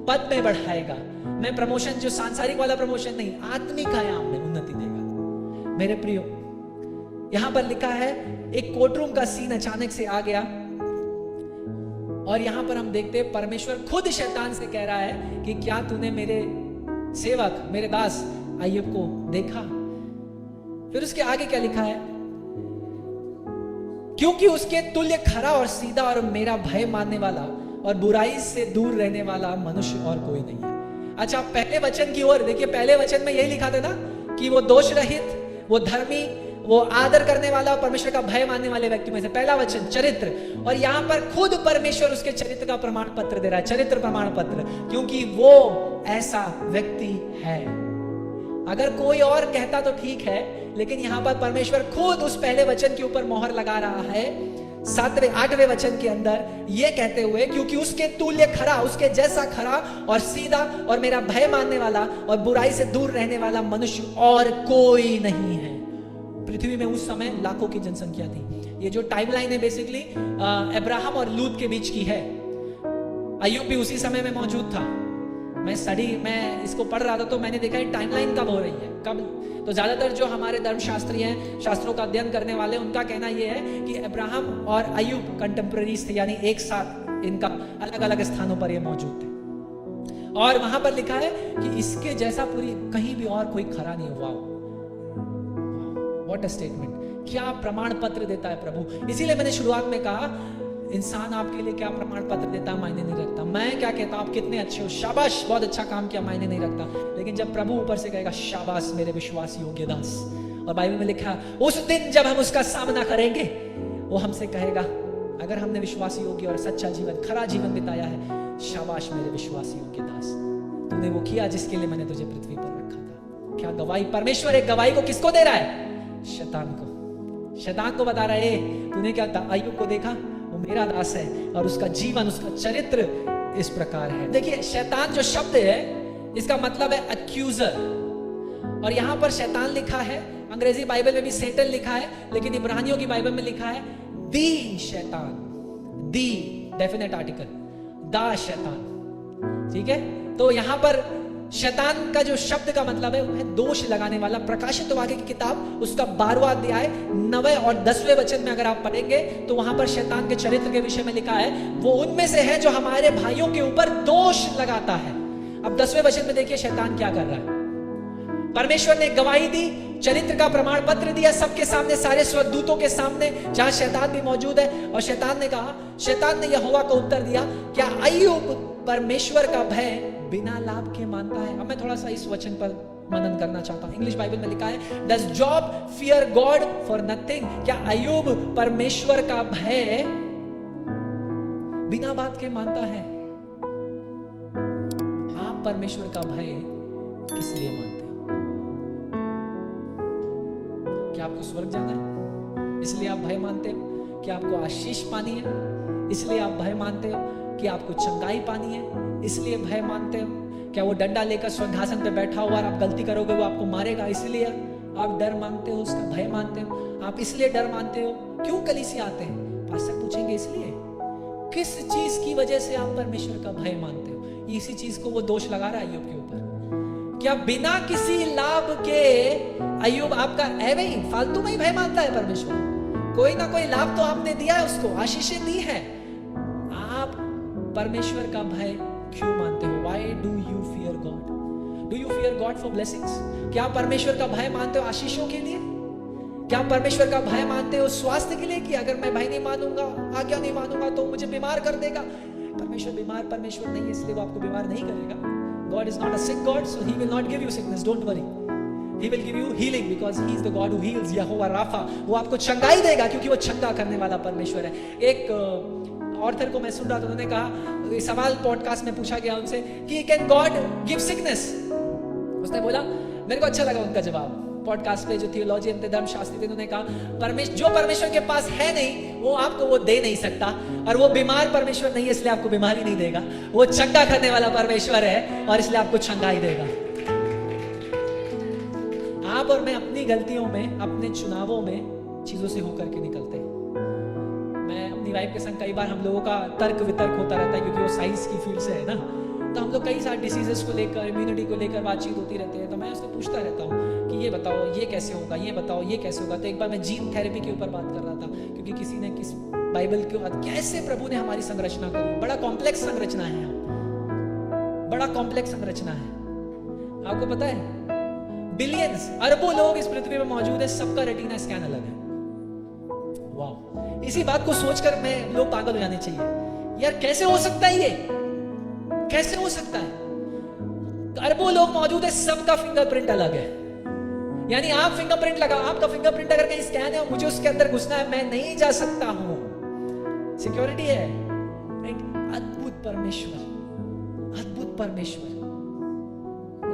पद में बढ़ाएगा। मैं प्रमोशन जो सांसारिक वाला प्रमोशन नहीं, आत्मिक आयाम में उन्नति देगा। मेरे प्रियो, यहां पर लिखा है एक कोर्टरूम का सीन अचानक से आ गया और यहां पर हम देखते हैं परमेश्वर खुद शैतान से कह रहा है कि क्या तूने मेरे सेवक, मेरे दास अय्यूब को देखा? फिर उसके आगे क्या लिखा है? क्योंकि उसके तुल्य खरा और सीधा और मेरा भय मानने वाला और बुराई से दूर रहने वाला मनुष्य और कोई नहीं है। अच्छा, पहले वचन की ओर देखिए। पहले वचन में यही लिखा था ना कि वो दोष रहित, वो धर्मी, वो आदर करने वाला, परमेश्वर का भय मानने वाले व्यक्ति में से पहला वचन चरित्र। और यहां पर खुद परमेश्वर उसके चरित्र का प्रमाण पत्र दे रहा है, चरित्र प्रमाण पत्र, क्योंकि वो ऐसा व्यक्ति है। अगर कोई और कहता तो ठीक है, लेकिन यहां पर परमेश्वर खुद उस पहले वचन के ऊपर मोहर लगा रहा है 7वें 8वें वचन के अंदर, यह कहते हुए क्योंकि उसके तुल्य खरा, उसके जैसा खरा और सीधा और मेरा भय मानने वाला और बुराई से दूर रहने वाला मनुष्य और कोई नहीं है। पृथ्वी में उस समय लाखों की जनसंख्या थी। ये जो टाइमलाइन है बेसिकली अब्राहम और लूत के बीच की है। अय्यूब भी उसी समय में मौजूद था। मैं इसको पढ़ रहा था तो मैंने देखा टाइमलाइन कब हो रही है, कब। तो ज्यादातर जो हमारे धर्मशास्त्री हैं, शास्त्रों का अध्ययन करने वाले, उनका कहना यह है कि अब्राहम और अय्यूब कंटेम्पररीज थे, यानी एक साथ इनका अलग अलग स्थानों पर ये मौजूद थे। और वहां पर लिखा है कि इसके जैसा पूरी कहीं भी और कोई खरा नहीं हुआ। What a statement! क्या प्रमाण पत्र देता है प्रभु। इसीलिए मैंने शुरुआत में कहा इंसान आपके लिए क्या प्रमाण पत्र देता है मायने नहीं रखता। मैं क्या कहता हूं, आप कितने अच्छे हो, शाबाश, बहुत अच्छा काम किया, मायने नहीं रखता। लेकिन जब प्रभु ऊपर से कहेगा शाबाश मेरे विश्वास योग्य दास, और बाइबल में लिखा उस दिन जब हम उसका सामना करेंगे, वो हमसे कहेगा अगर हमने विश्वास योग्य और सच्चा जीवन, खरा जीवन बिताया है, शाबाश मेरे विश्वास योग्य दास, तूने वो किया जिसके लिए मैंने तुझे पृथ्वी पर रखा था। क्या गवाही! परमेश्वर एक गवाही को किसको दे रहा है? शैतान को। शैतान को बता रहा है तूने क्या अय्यूब को देखा, वो मेरा दास है और उसका जीवन, उसका चरित्र इस प्रकार है। देखिए, शैतान जो शब्द है इसका मतलब है अक्यूजर, और यहां पर शैतान लिखा है, अंग्रेजी बाइबल में भी सेटन लिखा है, लेकिन इब्रानियों की बाइबल में लिखा है दी शैतान, दी डेफिनेट आर्टिकल, दा शैतान। ठीक है, तो यहां पर शैतान का जो शब्द का मतलब है वो है दोष लगाने वाला। प्रकाशित वाक्य की किताब उसका 12वां अध्याय 9वें और 10वें वचन में अगर आप पढ़ेंगे तो वहां पर शैतान के चरित्र के विषय में लिखा है वो उनमें से है जो हमारे भाइयों के ऊपर दोष लगाता है। अब 10वें वचन में देखिए शैतान क्या कर रहा है। परमेश्वर ने गवाही दी, चरित्र का प्रमाण पत्र दिया सबके सामने, सारे स्वर्गदूतों के सामने, जहां शैतान भी मौजूद है। और शैतान ने कहा, शैतान ने यहोवा को उत्तर दिया, क्या अय्यूब परमेश्वर का भय बिना लाभ के मानता है? अब मैं थोड़ा सा इस वचन पर मनन करना चाहता हूं। इंग्लिश बाइबल में लिखा है does job fear God for nothing? क्या अय्यूब परमेश्वर का भय बिना बात के मानता है? आप परमेश्वर का भय किस लिए मानते हो? क्या आपको स्वर्ग जाना है इसलिए आप भय मानते हो? क्या आपको आशीष पानी है इसलिए आप भय मानते हो? कि आपको चंगाई पानी है इसलिए भय मानते हो? क्या वो डंडा लेकर सिंहासन पे बैठा हुआ और आप गलती करोगे वो आपको मारेगा इसलिए आप डर मानते हो, उसका भय मानते हो? आप इसलिए डर मानते हो? क्यों कलीसिया आते हैं? पास्टर पूछेंगे इसलिए। किस चीज की वजह से आप परमेश्वर का भय मानते हो? इसी चीज को वो दोष लगा रहा है अय्यूब के ऊपर। क्या बिना किसी लाभ के अय्यूब आपका ऐवे ही फालतू में ही भय मानता है परमेश्वर? कोई ना कोई लाभ तो आपने दिया है उसको, आशीषें दी है। आप परमेश्वर का भय क्यों मानते हो? Why do you fear God? Do you fear God for blessings? क्या परमेश्वर का भय मानते हो आशीषों के लिए? क्या परमेश्वर का भय मानते हो स्वास्थ्य के लिए कि अगर मैं भय नहीं मानूंगा, आज्ञा नहीं मानूंगा तो मुझे बीमार कर देगा? परमेश्वर बीमार परमेश्वर नहीं है इसलिए वो आपको बीमार नहीं करेगा। God is not a sick God, so He will not give you sickness. Don't worry. He will give you healing because He is the God who heals. यहोवा राफा, वो आपको चंगाई देगा क्योंकि वो चंगा करने वाला परमेश्वर है। एक ऑर्थर को मैं सुन रहा था, उन्होंने कहा, सवाल पॉडकास्ट में पूछा गया उनसे कि कैन गॉड गिव सिकनेस? उसने बोला, मेरे को अच्छा लगा उनका जवाब पॉडकास्ट पे, जो थियोलॉजियन थे, धर्मशास्त्री थे, उन्होंने कहा जो परमेश्वर के पास है नहीं वो आपको वो दे नहीं सकता, और वो बीमार परमेश्वर नहीं है इसलिए आपको बीमारी नहीं देगा, वो चंगा करने वाला परमेश्वर है और इसलिए आपको चंगाई देगा। आप और मैं अपनी गलतियों में, अपने चुनावों में चीजों से होकर के निकलते हैं। मैं अपनी वाइफ के संग कई बार हम लोगों का तर्क वितर्क होता रहता है, क्योंकि वो साइंस की फील्ड से है ना, तो हम लोग कई सारे डिसीजेस को लेकर, इम्यूनिटी को लेकर बातचीत होती रहती है। तो मैं उसको पूछता रहता हूँ कि ये बताओ ये कैसे होगा, ये बताओ ये कैसे होगा। तो एक बार मैं जीन थेरेपी के ऊपर बात कर रहा था, क्योंकि किसी ने किस बाइबल के कैसे प्रभु ने हमारी संरचना करी, बड़ा कॉम्प्लेक्स संरचना है, बड़ा कॉम्प्लेक्स संरचना है। आपको पता है बिलियंस अरबों लोग इस पृथ्वी में मौजूद है, सबका रेटिना स्कैन अलग है। वाह, इसी बात को सोचकर मैं लोग पागल हो जाने चाहिए यार, कैसे हो सकता है ये, कैसे हो सकता है? अरबों लोग मौजूद है, सबका फिंगरप्रिंट अलग है। यानी आप फिंगरप्रिंट लगा, आपका फिंगरप्रिंट अगर कहीं स्कैन है और मुझे उसके अंदर घुसना है, मैं नहीं जा सकता हूं। सिक्योरिटी है, राइट? अद्भुत परमेश्वर, अद्भुत परमेश्वर,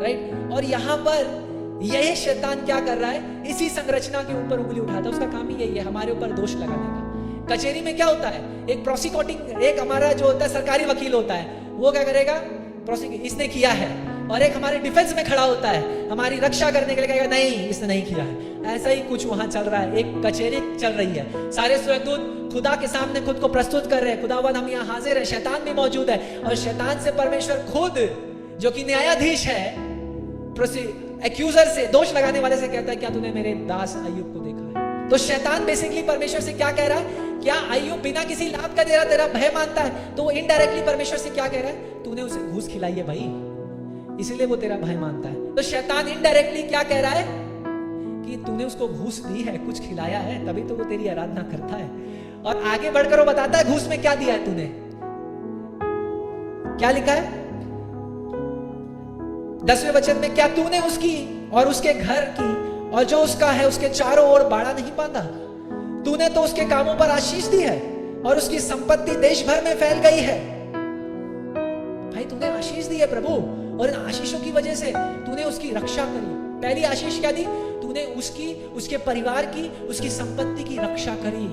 राइट? और यहां पर यही शैतान क्या कर रहा है, इसी संरचना के ऊपर उंगली उठाता है। उसका काम ही यही है, हमारे ऊपर दोष लगाने का। कचेरी में क्या होता है, एक प्रोसिक्यूटिंग, एक हमारा जो होता है सरकारी वकील होता है, वो क्या करेगा, इसने किया है, और एक हमारे डिफेंस में खड़ा होता है, हमारी रक्षा करने के लिए कहेगा नहीं इसने नहीं किया है। ऐसा ही कुछ वहां चल रहा है, एक कचेरी चल रही है। सारे स्वर्गदूत खुदा के सामने खुद को प्रस्तुत कर रहे हैं, खुदावन हम यहाँ हाजिर है, शैतान भी मौजूद है, और शैतान से परमेश्वर खुद जो कि न्यायाधीश है, एक्यूजर से, दोष लगाने वाले से कहता है क्या तूने मेरे दास अय्यूब को देखा है? तो शैतान बेसिकली परमेश्वर से क्या कह रहा है, क्या अय्यूब बिना किसी लाभ का तेरा भय मानता है? तो वो इनडायरेक्टली परमेश्वर से क्या कह रहा है, तूने उसे घूस खिलाई है भाई, इसीलिए वो तेरा भय मानता है। तो शैतान इनडायरेक्टली क्या कह रहा है कि तूने उसको घूस दी है, कुछ खिलाया है, तभी तो वो तेरी आराधना करता है। और आगे बढ़कर वो बताता है घूस में क्या दिया है तूने, क्या लिखा है 10वें वचन में, क्या तूने उसकी और उसके घर की और जो उसका है उसके चारों ओर बाड़ा नहीं बांधा? तूने तो उसके कामों पर आशीष दी है और उसकी संपत्ति देश भर में फैल गई है। भाई तूने आशीष दी है प्रभु, और इन आशीषों की वजह से तूने उसकी रक्षा करी। पहली आशीष क्या दी, तूने उसकी, उसके परिवार की, उसकी संपत्ति की रक्षा करी।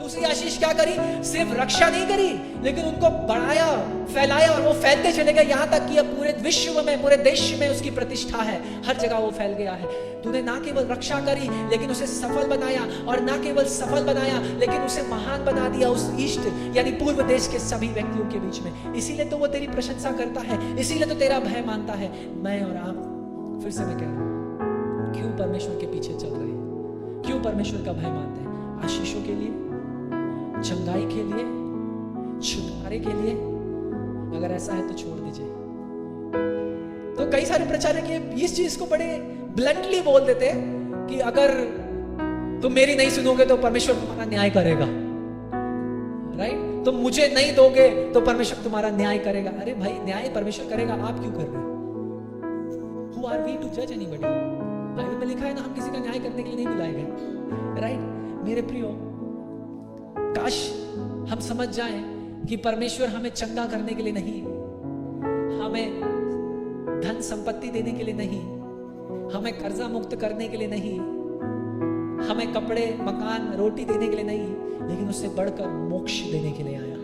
दूसरी आशीष क्या करी, सिर्फ रक्षा नहीं करी लेकिन उनको बढ़ाया, फैलाया, और वो फैलते चले गए, यहां तक कि अब पूरे विश्व में, पूरे देश में उसकी प्रतिष्ठा है, हर जगह वो फैल गया है। तूने ना केवल रक्षा करी लेकिन उसे सफल बनाया, और ना केवल सफल बनाया लेकिन उसे महान बना दिया उस ईस्ट यानी पूर्व देश के सभी व्यक्तियों के बीच में। इसीलिए तो वो तेरी प्रशंसा करता है, इसीलिए तो तेरा भय मानता है। मैं और आप, फिर से मैं कह रहा हूं, क्यों परमेश्वर के पीछे चल रहे हैं, क्यों परमेश्वर का भय मानते हैं? आशीषों के लिए, चंगाई के लिए, छुटकारे के लिए? अगर ऐसा है तो छोड़ दीजिए। तो कई सारे प्रचारक इस चीज को बड़े ब्लंटली बोल देते हैं कि अगर तुम मेरी नहीं सुनोगे तो परमेश्वर तुम्हारा न्याय करेगा, राइट? तुम मुझे नहीं दोगे तो परमेश्वर तुम्हारा न्याय करेगा। अरे भाई, न्याय परमेश्वर करेगा, आप क्यों कर रहे हो? Who are we to judge anybody? Bible में लिखा है ना, हम किसी का न्याय करने के लिए नहीं बुलाए गए, राइट? मेरे प्रियो, काश हम समझ जाएं कि परमेश्वर हमें चंगा करने के लिए नहीं, हमें धन संपत्ति देने के लिए नहीं, हमें कर्जा मुक्त करने के लिए नहीं, हमें कपड़े, मकान, रोटी देने के लिए नहीं, लेकिन उससे बढ़कर मोक्ष देने के लिए आया,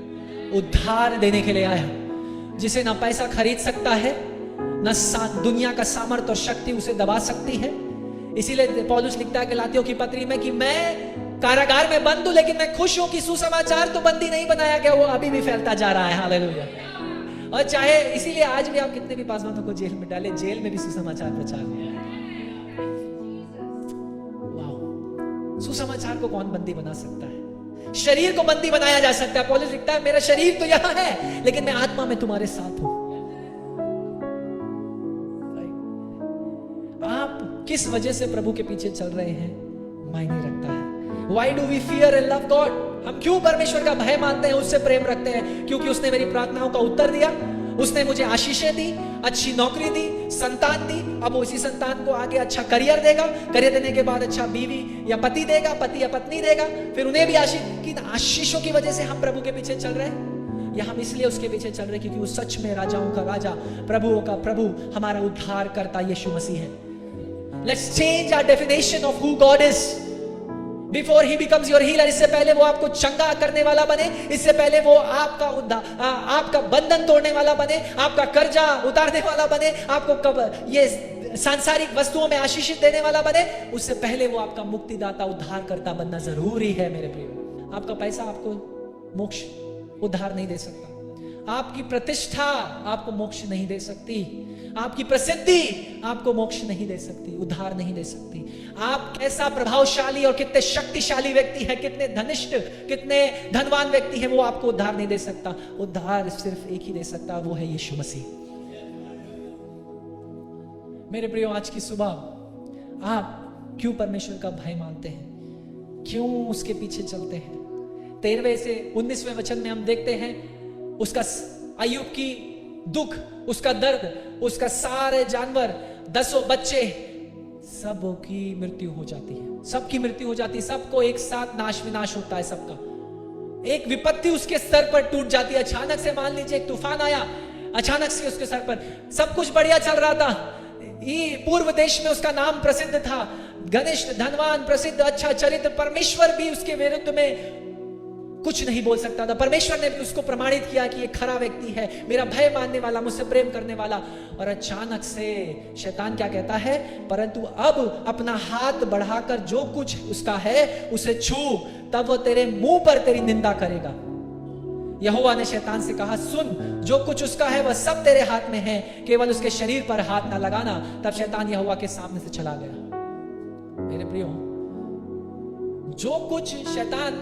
उद्धार देने के लिए आया, जिसे ना पैसा खरीद सकता है, ना दुनिया का सामर्थ और शक्ति उसे दबा सकती है। इसीलिए पौलुस लिखता है गलातियों की पत्री में कि मैं कारागार में बंद हूं लेकिन मैं खुश हूं कि सुसमाचार तो बंदी नहीं बनाया गया, वो अभी भी फैलता जा रहा है। हालेलुया। और चाहे इसीलिए आज भी आप कितने भी पासवानों को जेल में डाले, जेल में भी सुसमाचार प्रचार हुआ है। वाह, सुसमाचार को कौन बंदी बना सकता है? शरीर को बंदी बनाया जा सकता है। पौलुस लिखता है मेरा शरीर तो यहां है लेकिन मैं आत्मा में तुम्हारे साथ हूं। आप किस वजह से प्रभु के पीछे चल रहे हैं मायने रखता है। Why do we fear and love God? हम क्यों परमेश्वर का भय मानते हैं, उससे प्रेम रखते हैं? क्योंकि उसने मेरी प्रार्थनाओं का उत्तर दिया, उसने मुझे आशीषें दी, अच्छी नौकरी दी, संतान दी, अब उसी संतान को आगे अच्छा करियर देगा, करियर देने के बाद अच्छा बीवी या पति देगा, पति या पत्नी देगा, फिर उन्हें भी आशीषों की वजह से हम प्रभु के पीछे चल रहे हैं। या हम इसलिए उसके पीछे चल रहे हैं क्योंकि वो सच में राजाओं का राजा, प्रभुओं का प्रभु, हमारा उद्धार करता यीशु मसीह है। Let's change our definition of who God is before he becomes your healer। इससे पहले वो आपको चंगा करने वाला बने, इससे पहले वो आपका बंधन तोड़ने वाला बने, आपका कर्जा उतारने वाला बने, आपको कब ये सांसारिक वस्तुओं में आशीषित देने वाला बने, उससे पहले वो आपका मुक्तिदाता, उद्धार करता बनना जरूरी है। मेरे प्रियो, आपका पैसा आपको मोक्ष, उद्धार नहीं दे सकता। आपकी प्रतिष्ठा आपको मोक्ष नहीं दे सकती, आपकी प्रसिद्धि आपको मोक्ष नहीं दे सकती, उद्धार नहीं दे सकती। आप कैसा प्रभावशाली और कितने शक्तिशाली व्यक्ति है, कितने धनिष्ठ, कितने धनवान व्यक्ति है, वो आपको उद्धार नहीं दे सकता। उद्धार सिर्फ एक ही दे सकता, वो है यीशु मसीह। मेरे प्रियो, आज की सुबह आप क्यों परमेश्वर का भय मानते हैं, क्यों उसके पीछे चलते हैं? 13वें से 19वें वचन में हम देखते हैं उसका अय्यूब की दुख, उसका दर्द, उसका सारे जानवर, 10 बच्चे, सबकी मृत्यु हो जाती है, सबकी मृत्यु हो जाती है, सबको एक साथ नाश विनाश होता है सबका। एक विपत्ति उसके सर पर टूट जाती है। अचानक से मान लीजिए एक तूफान आया, अचानक से उसके सर पर, सब कुछ बढ़िया चल रहा था, ये पूर्व देश में उसका नाम प्रसिद्ध था, घनिष्ठ, धनवान, प्रसिद्ध, अच्छा चरित्र, परमेश्वर भी उसके विरुद्ध में कुछ नहीं बोल सकता था। परमेश्वर ने भी उसको प्रमाणित किया कि ये खरा व्यक्ति है, मेरा भय मानने वाला, मुझसे प्रेम करने वाला। और अचानक से शैतान क्या कहता है, परंतु अब अपना हाथ बढ़ाकर जो कुछ उसका है उसे छू, तब वो तेरे मुंह पर तेरी निंदा करेगा। यहोवा ने शैतान से कहा, सुन, जो कुछ उसका है वह सब तेरे हाथ में है, केवल उसके शरीर पर हाथ ना लगाना। तब शैतान यहोवा के सामने से चला गया। मेरे प्रियो, जो कुछ शैतान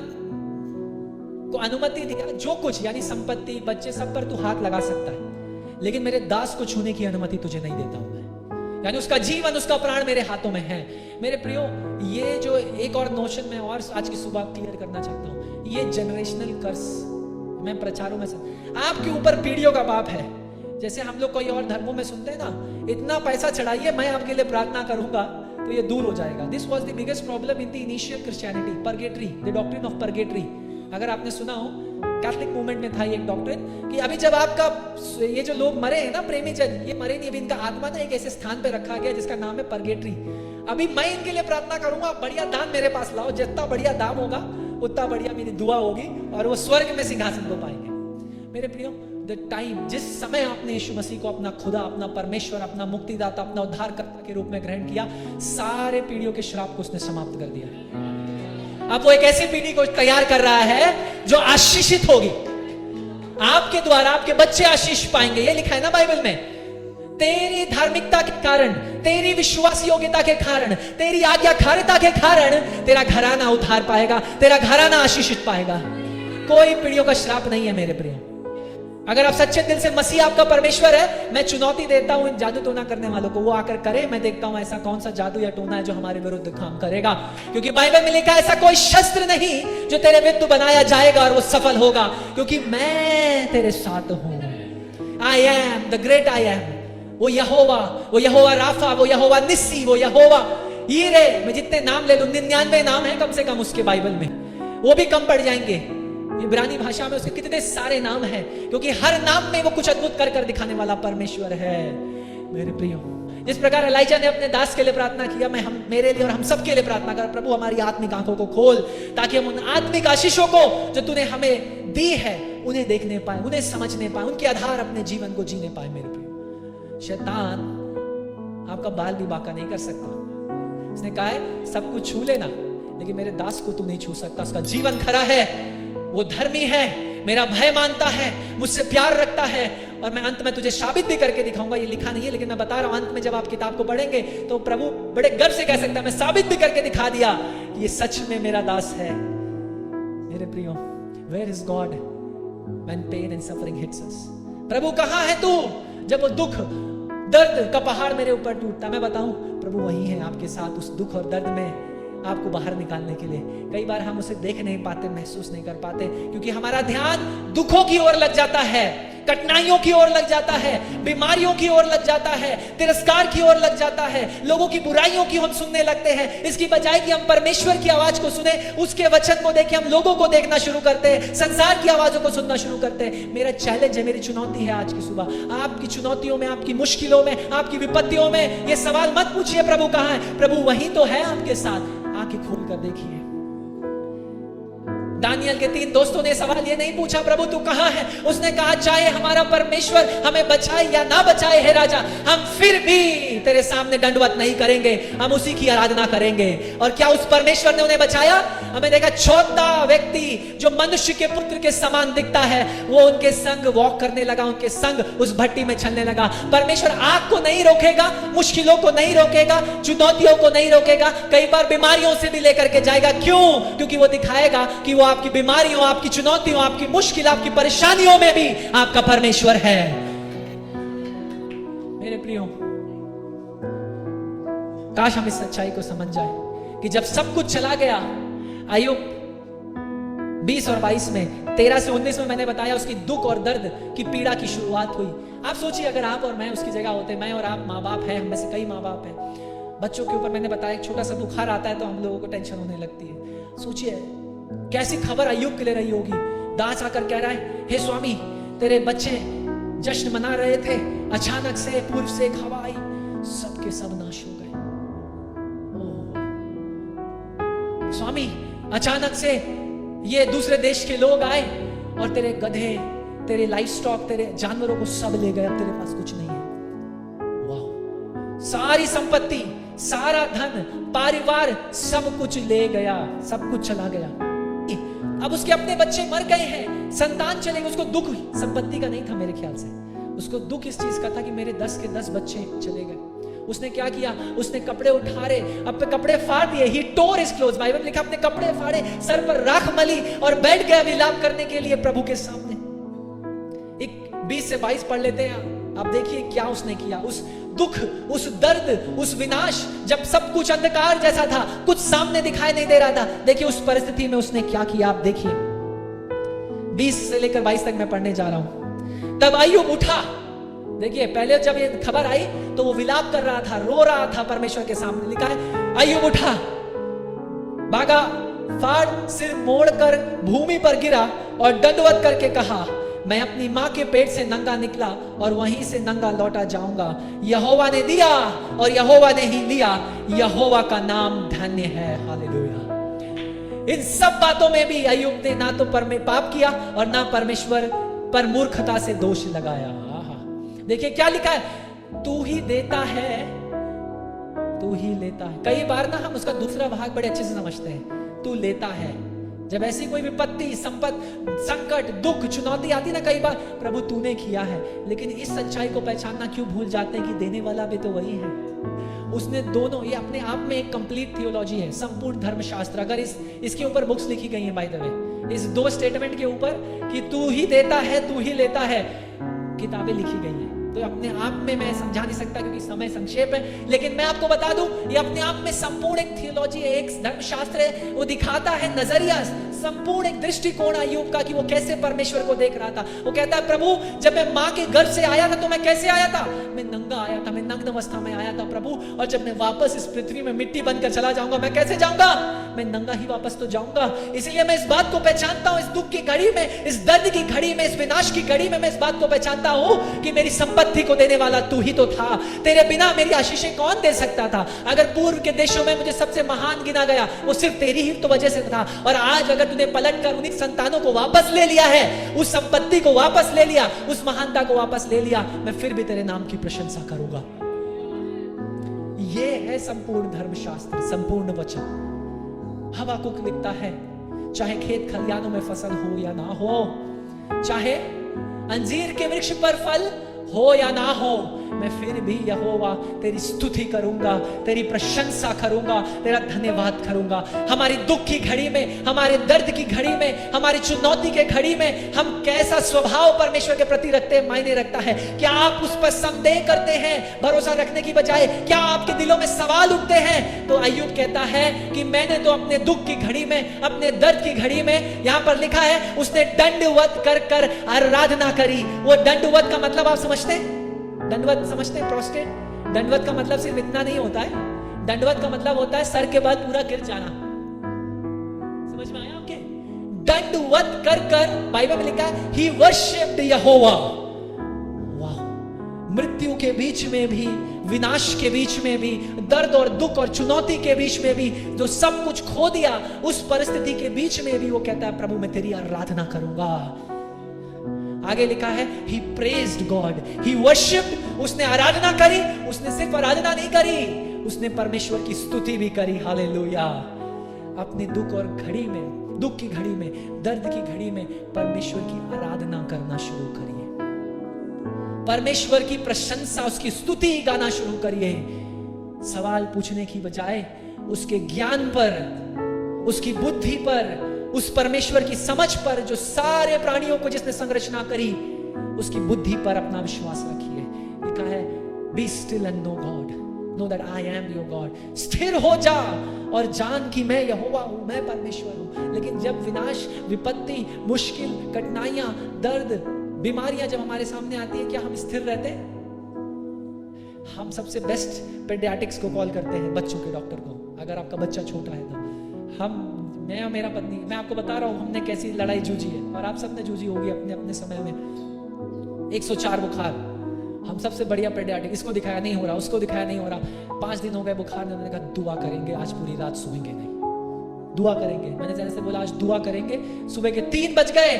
को अनुमति दिया, जो कुछ यानी संपत्ति, बच्चे, सब पर तू हाथ लगा सकता है, लेकिन मेरे दास को छूने की अनुमति तुझे नहीं देता हूं मैं। यानी उसका जीवन, उसका प्राण मेरे हाथों में है। मेरे प्रियो, ये जो एक और नोशन में और आज की सुबह क्लियर करना चाहता हूं, ये जनरेशनल कर्स मैं प्रचारों में आपके ऊपर पीढ़ियों का बाप है। जैसे हम लोग कोई और धर्मों में सुनते हैं ना, इतना पैसा चढ़ाइए, मैं आपके लिए प्रार्थना करूंगा तो ये दूर हो जाएगा। This was the biggest problem in the initial Christianity, purgatory, the doctrine of purgatory. अगर आपने सुना हो, कैथोलिक मूवमेंट में था ये एक डॉक्ट्रिन कि अभी जब आपका ये जो लोग मरे हैं ना, प्रेमी जन, ये मरे नहीं, अभी इनका आत्मा ना एक ऐसे स्थान पे रखा गया जिसका नाम है परगेटरी। अभी मैं इनके लिए प्रार्थना करूंगा, बढ़िया दान मेरे पास लाओ, जितना बढ़िया दाम होगा उतना बढ़िया मेरी दुआ होगी और वो स्वर्ग में सिंहासन को पाएंगे। मेरे प्रियो, द टाइम, जिस समय आपने यीशु मसीह को अपना खुदा, अपना परमेश्वर, अपना मुक्तिदाता, अपना उद्धारकर्ता के रूप में ग्रहण किया, सारे पीढ़ियों के श्राप को उसने समाप्त कर दिया। अब वो एक ऐसी पीढ़ी को तैयार कर रहा है जो आशीषित होगी। आपके द्वारा आपके बच्चे आशीष पाएंगे, ये लिखा है ना बाइबल में। तेरी धार्मिकता के कारण, तेरी विश्वास योग्यता के कारण, तेरी आज्ञाकारिता के कारण तेरा घराना उद्धार पाएगा, तेरा घराना आशीषित पाएगा। कोई पीढ़ियों का श्राप नहीं है मेरे प्रिय। अगर आप सच्चे दिल से मसीह आपका परमेश्वर है, मैं चुनौती देता हूं इन जादू टोना करने वालों को, वो आकर करे, मैं देखता हूं ऐसा कौन सा जादू या टोना है जो हमारे विरुद्ध काम करेगा। क्योंकि बाइबल में लिखा है, ऐसा कोई शस्त्र नहीं जो तेरे विरुद्ध बनाया जाएगा और वो सफल होगा, क्योंकि मैं तेरे साथ हूं। I am the great I am. वो यहोवा राफा, वो यहोवा निस्सी, वो यहोवा यीरे। मैं जितने नाम ले लूं, 99 नाम है कम से कम उसके बाइबल में, वो भी कम पड़ जाएंगे। इब्रानी भाषा में उसके कितने सारे नाम हैं, क्योंकि हर नाम में वो कुछ अद्भुत कर दिखाने वाला परमेश्वर है। मेरे प्रियो, जिस प्रकार एलाइजा ने अपने दास के लिए प्रार्थना किया, मैं मेरे लिए और हम सब के लिए प्रार्थना कर, प्रभु हमारी आत्मिक आंखों को खोल, ताकि हम उन आत्मिक आशीषों को जो तूने हमें दी है उन्हें देखने पाए, उन्हें समझने पाए, उनके आधार अपने जीवन को जीने पाए। मेरे प्रियो, शैतान आपका बाल भी बांका नहीं कर सकता। उसने कहा है सब कुछ छू लेना, लेकिन मेरे दास को तू नहीं छू सकता। उसका जीवन खरा है, वो धर्मी है, मेरा भय मानता है, मुझसे प्यार रखता है, और मैं अंत में तुझे साबित भी करके दिखाऊंगा। ये लिखा नहीं है, लेकिन मैं बता रहा हूं, अंत में जब आप किताब को पढ़ेंगे तो प्रभु बड़े गर्व से कह सकता है, मैं साबित भी करके दिखा दिया कि ये सच में मेरा दास है। मेरे प्रियो, where is God when pain and suffering hits us? प्रभु कहां है तू जब वो दुख, दर्द का पहाड़ मेरे ऊपर टूटता? मैं बताऊं, प्रभु वही है आपके साथ उस दुख और दर्द में आपको बाहर निकालने के लिए। कई बार हम उसे देख नहीं पाते, महसूस नहीं कर पाते, क्योंकि हमारा ध्यान दुखों की ओर लग जाता है, कठिनाइयों की ओर लग जाता है, बीमारियों की ओर लग जाता है, तिरस्कार की ओर लग जाता है, लोगों की बुराइयों की हम सुनने लगते हैं। इसकी बजाय कि हम परमेश्वर की आवाज को सुने, उसके वचन को देखें, हम लोगों को देखना शुरू करते हैं, संसार की आवाजों को सुनना शुरू करते हैं। मेरा चैलेंज है, मेरी चुनौती है आज की सुबह, आपकी चुनौतियों में, आपकी मुश्किलों में, आपकी विपत्तियों में ये सवाल मत पूछिए प्रभु कहां है। प्रभु वही तो है आपके साथ, आंखें खोल कर देखिए। दानियल के 3 दोस्तों ने सवाल ये नहीं पूछा प्रभु तू कहां है, उसने कहा चाहे हमारा परमेश्वर हमें बचाए या ना बचाए हे राजा, हम फिर भी तेरे सामने दंडवत नहीं करेंगे, हम उसी की आराधना करेंगे। और क्या उस परमेश्वर ने उन्हें बचाया? हमें देखा छोटा व्यक्ति जो मनुष्य के पुत्र के समान दिखता है, वो उनके संग वॉक करने लगा, उनके संग उस भट्टी में चलने लगा। परमेश्वर आग को नहीं रोकेगा, मुश्किलों को नहीं रोकेगा, चुनौतियों को नहीं रोकेगा, कई बार बीमारियों से भी लेकर के जाएगा। क्यों? क्योंकि वो दिखाएगा कि वो आपकी बीमारियों, आपकी चुनौतियों, आपकी मुश्किल, आपकी परेशानियों में भी आपका परमेश्वर है। मेरे प्रियो, काश हम इस सच्चाई को समझ जाए कि जब सब कुछ चला गया, अय्यूब 20 और 22 में, 13 से 19 में मैंने बताया उसकी दुख और दर्द की पीड़ा की शुरुआत हुई। आप सोचिए अगर आप और मैं उसकी जगह होते, मैं और आप माँ बाप हैं, हम में से कई माँ बाप हैं, बच्चों के ऊपर मैंने बताया एक छोटा सा बुखार आता है तो हम लोगों को टेंशन होने लगती है। सोचिए कैसी खबर अय्यूब के लिए रही होगी। दास आकर कह रहा है, हे स्वामी तेरे बच्चे जश्न मना रहे थे, अचानक से पूर्व से एक हवा आई, सबके सब नाश हो गए। स्वामी अचानक से ये दूसरे देश के लोग आए और तेरे गधे, तेरे लाइफ स्टॉक, तेरे जानवरों को सब ले गए, अब तेरे पास कुछ नहीं है। वाह, सारी संपत्ति, सारा धन, परिवार, सब कुछ ले गया, सब कुछ चला गया। अब उसके अपने बच्चे मर गए हैं, संतान चले गए। उसको दुख संपत्ति का नहीं था मेरे ख्याल से, उसको दुख इस चीज का था कि मेरे 10 के 10 बच्चे चले गए। उसने क्या किया? उसने कपड़े उठाए, अपने कपड़े फाड़ दिए। ही टोर हिज क्लोथ्स, बाइबल में लिखा अपने कपड़े फाड़े, सर पर राख मली और बैठ गया विलाप करने के लिए प्रभु के सामने। 20 से 22 पढ़ लेते हैं। अब देखिए क्या उसने किया। उस दुख, उस दर्द, उस विनाश, जब सब कुछ अंधकार जैसा था, कुछ सामने दिखाई नहीं दे रहा था, देखिए उस परिस्थिति में उसने क्या किया। आप देखिए 20 से लेकर 22 तक मैं पढ़ने जा रहा हूं। तब अय्यूब उठा। देखिए पहले जब ये खबर आई तो वो विलाप कर रहा था, रो रहा था परमेश्वर के सामने। लिखा है अय्यूब उठा, भागा, फाड़, सिर मोड़कर भूमि पर गिरा और दंडवत करके कहा, मैं अपनी मां के पेट से नंगा निकला और वहीं से नंगा लौटा जाऊंगा। यहोवा ने दिया और यहोवा ने ही लिया, यहोवा का नाम धन्य है। हालेलुया। इन सब बातों में भी अय्यूब ने ना तो पाप किया और ना परमेश्वर पर मूर्खता से दोष लगाया। देखिए क्या लिखा है, तू ही देता है, तू ही लेता है। कई बार ना हम उसका दूसरा भाग बड़े अच्छे से समझते हैं, तू लेता है। जब ऐसी कोई विपत्ति, संकट, दुख, चुनौती आती ना, कई बार प्रभु तूने किया है। लेकिन इस सच्चाई को पहचानना क्यों भूल जाते हैं कि देने वाला भी तो वही है। उसने दोनों, ये अपने आप में एक कंप्लीट थियोलॉजी है, संपूर्ण धर्मशास्त्र। अगर इसके ऊपर बुक्स लिखी गई है बाय द वे, इस 2 स्टेटमेंट के ऊपर कि तू ही देता है, तू ही लेता है, किताबें लिखी गई है। तो अपने आप में मैं समझा नहीं सकता क्योंकि समय संक्षेप है, लेकिन मैं आपको बता दूं ये अपने आप में संपूर्ण एक थियोलॉजी है, एक धर्मशास्त्र है। वो दिखाता है नजरिया, संपूर्ण एक दृष्टिकोण अय्यूब का कि वो कैसे परमेश्वर को देख रहा था। वो कहता है प्रभु जब मैं मां के गर्भ से आया था तो मैं कैसे आया था? मैं नंगा आया था, मैं नग्न अवस्था में आया था प्रभु, और जब मैं वापस इस पृथ्वी में मिट्टी बनकर चला जाऊंगा, मैं कैसे जाऊंगा? मैं नंगा ही वापस तो जाऊंगा। इसलिए मैं इस बात को पहचानता हूं, इस दुख की घड़ी में, इस दर्द की घड़ी में, इस विनाश की घड़ी में मैं इस बात को पहचानता हूं कि मेरी संपत्ति को देने वाला तू ही तो था। तेरे बिना मेरी आशीषें कौन दे सकता था? अगर पूर्व के देशों में मुझे सबसे महान गिना गया, वो सिर्फ तेरी ही तो वजह से था। और आज अगर तूने पलट कर उन्हीं संतानों को वापस ले लिया है, उस संपत्ति को वापस ले लिया, उस महानता को वापस ले लिया, मैं फिर भी तेरे नाम की प्रशंसा करूंगा। ये है संपूर्ण धर्मशास्त्र, संपूर्ण वचन। हबाकुक लिखता है, चाहे खेत खलियानों में फसल हो या ना हो, चाहे अंजीर के वृक्ष पर फल हो या ना हो, मैं फिर भी यहोवा तेरी स्तुति करूंगा, तेरी प्रशंसा करूंगा, तेरा धन्यवाद करूंगा। हमारी दुख की घड़ी में, हमारे दर्द की घड़ी में, हमारी चुनौती के घड़ी में हम कैसा स्वभाव परमेश्वर के प्रति रखते हैं मायने रखता है। क्या आप उस पर संदेह करते हैं भरोसा रखने की बजाय? क्या आपके दिलों में सवाल उठते हैं? तो अय्यूब कहता है कि मैंने तो अपने दुख की घड़ी में, अपने दर्द की घड़ी में, यहां पर लिखा है उसने दंडवत कर कर आराधना करी। वो दंडवत का मतलब आप समझते हैं? दंडवत समझते हैं? प्रोस्टेट। दंडवत का मतलब सिर्फ इतना नहीं होता है, दंडवत का मतलब होता है सर के बाद पूरा गिर जाना। समझ में आया आपके? दंडवत कर कर, बाइबल में लिखा है ही वर्शिप्ड यहोवा। वाह, मृत्यु के बीच में भी विनाश के बीच में भी, दर्द और दुख और चुनौती के बीच में भी, जो सब कुछ खो दिया उस परिस्थिति के बीच में भी वो कहता है प्रभु मैं तेरी आराधना करूंगा। आगे लिखा है he praised God, he worshiped, उसने आराधना करी। उसने सिर्फ आराधना नहीं करी, उसने परमेश्वर की स्तुति भी करी। हालेलुया। अपने दुख और घड़ी में, दुख की घड़ी में, दर्द की घड़ी में परमेश्वर की आराधना करना शुरू करिए। परमेश्वर की प्रशंसा, उसकी स्तुति गाना शुरू करिए। सवाल पूछने की बजाय उसके ज्ञान पर, उसकी बुद्धि पर, उस परमेश्वर की समझ पर, जो सारे प्राणियों को जिसने संरचना करी, उसकी बुद्धि पर अपना विश्वास रखिए। लिखा है be still and know God, know that I am your God. स्थिर हो जा और जान कि मैं यहोवा हूं, मैं परमेश्वर हूं। लेकिन जब विनाश, विपत्ति, मुश्किल, कठिनाइयां, दर्द, बीमारियां जब हमारे सामने आती है, क्या हम स्थिर रहते हैं? हम सबसे बेस्ट पेडियाट्रिक्स को कॉल करते हैं, बच्चों के डॉक्टर को। अगर आपका बच्चा छोटा है तो मैं और मेरा पत्नी, मैं आपको बता रहा हूं हमने कैसी लड़ाई जूझी है, और आप सबने जूझी होगी अपने अपने समय में। 104 बुखार, हम सबसे बढ़िया पेडियाट्रिक, इसको दिखाया नहीं हो रहा, उसको दिखाया नहीं हो रहा। 5 दिन हो गए बुखार में, मैंने कहा दुआ करेंगे, आज पूरी रात सोएंगे नहीं, दुआ करेंगे। मैंने जैसे बोला आज दुआ करेंगे। सुबह के 3 बज गए,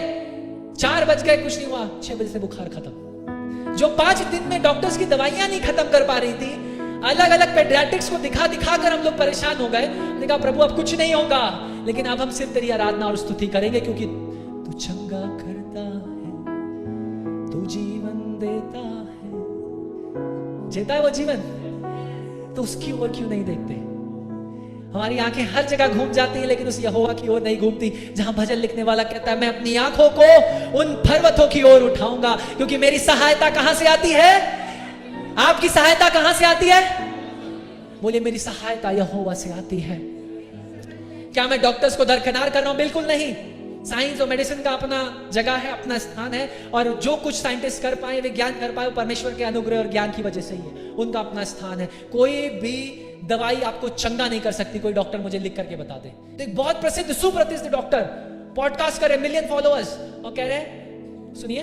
4 बज गए, कुछ नहीं हुआ, 6 बजे से बुखार खत्म। जो 5 दिन में डॉक्टर्स की दवाइयां नहीं खत्म कर पा रही थी, अलग अलग पेडियाट्रिक्स को दिखा दिखा कर हम लोग परेशान हो गए। मैंने कहा प्रभु अब कुछ नहीं होगा, लेकिन अब हम सिर्फ तेरी आराधना और स्तुति करेंगे, क्योंकि तू चंगा करता है, तू जीवन देता है। जीता है वो जीवन, तो उसकी ओर क्यों नहीं देखते? हमारी आंखें हर जगह घूम जाती है, लेकिन उस यहोवा की ओर नहीं घूमती, जहां भजन लिखने वाला कहता है मैं अपनी आंखों को उन पर्वतों की ओर उठाऊंगा, क्योंकि मेरी सहायता कहां से आती है? आपकी सहायता कहां से आती है? बोले मेरी सहायता यहोवा से आती है। क्या मैं डॉक्टर्स को दरकिनार कर रहा हूं? बिल्कुल नहीं। साइंस और मेडिसिन का अपना जगह है, अपना स्थान है, और जो कुछ साइंटिस्ट कर पाए, विज्ञान कर पाए, परमेश्वर के अनुग्रह और ज्ञान की वजह से ही है, उनका अपना स्थान है। कोई भी दवाई आपको चंगा नहीं कर सकती, कोई डॉक्टर मुझे लिख करके बता दे। तो एक बहुत प्रसिद्ध, सुप्रसिद्ध डॉक्टर पॉडकास्ट कर रहे, मिलियन फॉलोअर्स, और कह रहे, सुनिए,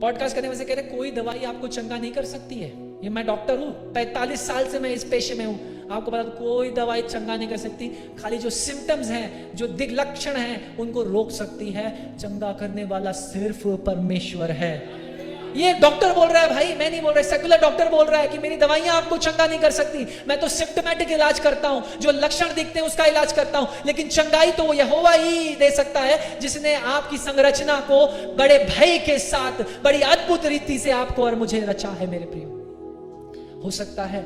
पॉडकास्ट करने में से कह रहे कोई दवाई आपको चंगा नहीं कर सकती है। ये मैं डॉक्टर हूं, 45 साल से मैं इस पेशे में हूं, आपको बता दो कोई दवाई चंगा नहीं कर सकती। खाली जो सिम्टम्स हैं, जो दिग्लक्षण हैं, उनको रोक सकती है। चंगा करने वाला सिर्फ परमेश्वर है। ये डॉक्टर बोल रहा है भाई, मैं नहीं बोल रहा, सेकुलर डॉक्टर बोल रहा है कि मेरी दवाइयां आपको चंगा नहीं कर सकती। मैं तो सिम्टोमेटिक इलाज करता हूं, जो लक्षण दिखते हैं उसका इलाज करता हूं, लेकिन चंगाई तो वो यहोवा ही दे सकता है, जिसने आपकी संरचना को बड़े भय के साथ, बड़ी अद्भुत रीति से आपको और मुझे रचा है। मेरे प्रियो, हो सकता है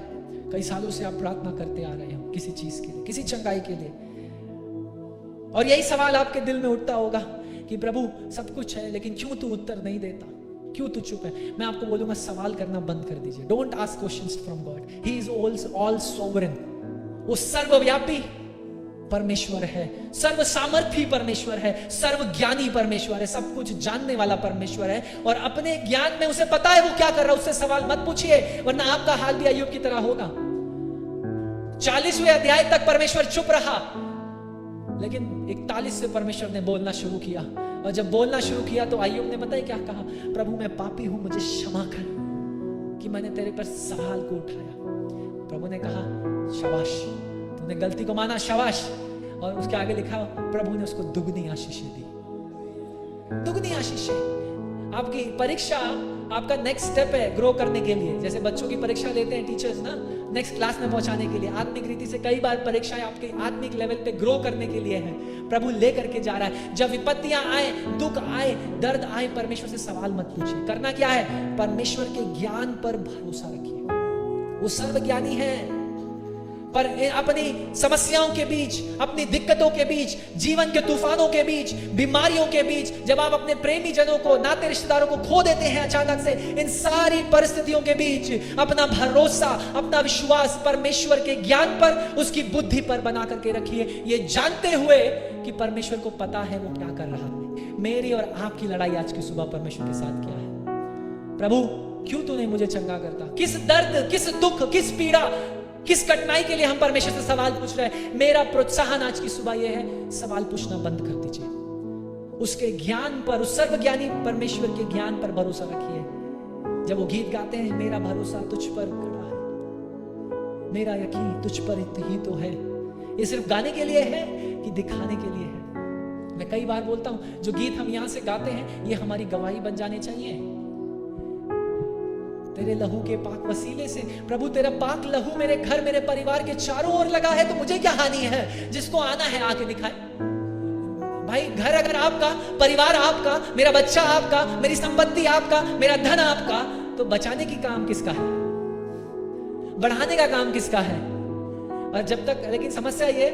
कई सालों से आप प्रार्थना करते आ रहे हो किसी चीज के लिए, किसी चंगाई के लिए, और यही सवाल आपके दिल में उठता होगा कि प्रभु सब कुछ है, लेकिन क्यों तू उत्तर नहीं देता, क्यों तू चुप है? मैं आपको बोलूंगा सवाल करना बंद कर दीजिए। Don't ask questions from God, he is all sovereign. वो सर्वव्यापी परमेश्वर है, सर्व सामर्थी परमेश्वर है, सर्व ज्ञानी परमेश्वर है, सब कुछ जानने वाला परमेश्वर है, और अपने ज्ञान में उसे पता है वो क्या कर रहा है। उससे सवाल मत पूछिए, वरना आपका हाल भी अय्यूब की तरह होगा। 40वें अध्याय तक परमेश्वर चुप रहा, लेकिन 41 से परमेश्वर ने बोलना शुरू किया, और जब बोलना शुरू किया तो अय्यूब ने पता है क्या कहा? प्रभु मैं पापी हूं, मुझे क्षमा कर कि मैंने तेरे पर सवाल को उठाया। प्रभु ने कहा शाबाश, तूने गलती को माना, शाबाश। और उसके आगे लिखा प्रभु ने उसको दुगनी आशीषें दी, दुगनी आशीषें। आपकी परीक्षा आपका नेक्स्ट स्टेप है ग्रो करने के लिए। जैसे बच्चों की परीक्षा लेते हैं टीचर्स ना, नेक्स्ट क्लास में पहुंचाने के लिए, आत्मिक रीति से कई बार परीक्षाएं आपके आत्मिक लेवल पे ग्रो करने के लिए है। प्रभु ले करके जा रहा है। जब विपत्तियां आए, दुख आए, दर्द आए, परमेश्वर से सवाल मत पूछिए। करना क्या है? परमेश्वर के ज्ञान पर भरोसा रखिए। वो सर्वज्ञानी है। पर अपनी समस्याओं के बीच, अपनी दिक्कतों के बीच, जीवन के तूफानों के बीच, बीमारियों के बीच, जब आप अपने प्रेमी जनों को, नाते रिश्तेदारों को खो देते हैं अचानक से, इन सारी परिस्थितियों के बीच अपना भरोसा, अपना विश्वास परमेश्वर के ज्ञान पर, उसकी बुद्धि पर बना करके रखिए, ये जानते हुए कि परमेश्वर को पता है वो क्या कर रहा है। मेरी और आपकी लड़ाई आज की सुबह परमेश्वर के साथ क्या है? प्रभु क्यों तू नहीं मुझे चंगा करता? किस दर्द, किस दुख, किस पीड़ा, किस कठिनाई के लिए हम परमेश्वर से सवाल पूछ रहे हैं? मेरा प्रोत्साहन आज की सुबह यह है, सवाल पूछना बंद कर दीजिए। उसके ज्ञान पर, उस सर्वज्ञानी परमेश्वर के ज्ञान पर भरोसा रखिए। जब वो गीत गाते हैं, मेरा भरोसा तुझ पर खड़ा है, मेरा यकीन तुझ पर ही तो है। ये सिर्फ गाने के लिए है कि दिखाने के लिए है? मैं कई बार बोलता हूं, जो गीत हम यहां से गाते हैं ये हमारी गवाही बन जाने चाहिए। तेरे लहू के पाक वसीले से प्रभु, तेरा पाक लहू मेरे घर, मेरे परिवार के चारों ओर लगा है, तो मुझे क्या हानि है? जिसको आना है आके दिखाए। भाई, घर अगर आपका, परिवार आपका, मेरा बच्चा आपका, मेरी संपत्ति आपका, मेरा धन आपका, तो बचाने की काम किसका है? बढ़ाने का काम किसका है? और जब तक, लेकिन समस्या ये,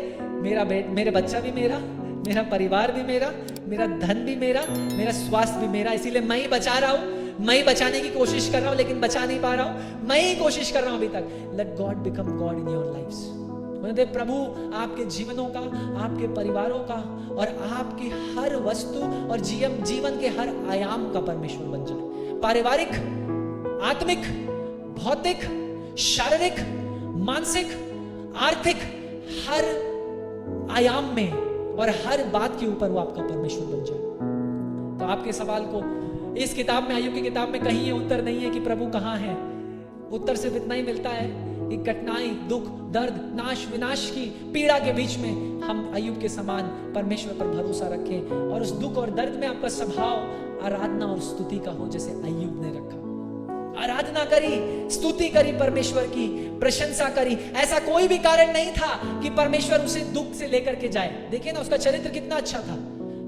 मेरे बच्चा भी मेरा, मेरा परिवार भी मेरा, मेरा धन भी मेरा, मेरा स्वास्थ्य भी मेरा, इसीलिए मैं ही बचा रहा हूं, मैं ही बचाने की कोशिश कर रहा हूं, लेकिन बचा नहीं पा रहा हूं, मैं ही कोशिश कर रहा हूं अभी तक। Let God become God in your lives. प्रभु आपके जीवनों का, आपके परिवारों का और आपकी हर वस्तु और जीवन के हर आयाम का परमेश्वर बन जाए। पारिवारिक, आत्मिक, भौतिक, शारीरिक, मानसिक, आर्थिक, हर आयाम में और हर बात के ऊपर वो आपका परमेश्वर बन जाए। तो आपके सवाल को इस किताब में, अय्यूब की किताब में कहीं ये उत्तर नहीं है कि प्रभु कहाँ है। उत्तर सिर्फ इतना ही मिलता है कि कठिनाई, दुख, दर्द, नाश, विनाश की पीड़ा के बीच में हम अय्यूब के समान परमेश्वर पर भरोसा रखें और उस दुख और दर्द में आपका स्वभाव आराधना और स्तुति का हो, जैसे अय्यूब ने रखा। आराधना करी, स्तुति करी, परमेश्वर की प्रशंसा करी। ऐसा कोई भी कारण नहीं था कि परमेश्वर उसे दुख से लेकर के जाए। देखिए ना, उसका चरित्र कितना अच्छा था।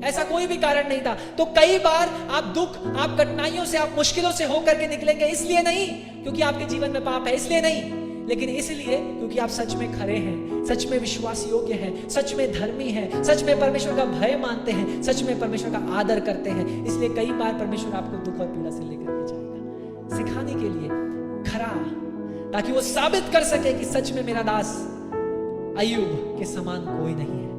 ऐसा कोई भी कारण नहीं था। तो कई बार आप दुख, आप कठिनाइयों से, आप मुश्किलों से होकर के निकलेंगे, इसलिए नहीं क्योंकि आपके जीवन में पाप है, इसलिए नहीं, लेकिन इसलिए क्योंकि आप सच में खरे हैं, सच में विश्वास योग्य हैं, सच में धर्मी हैं, सच में परमेश्वर का भय मानते हैं, सच में परमेश्वर का आदर करते हैं। इसलिए कई बार परमेश्वर आपको दुख और पीड़ा से लेकर के जाएगा, सिखाने के लिए, खरा, ताकि वो साबित कर सके कि सच में मेरा दास अय्यूब के समान कोई नहीं है।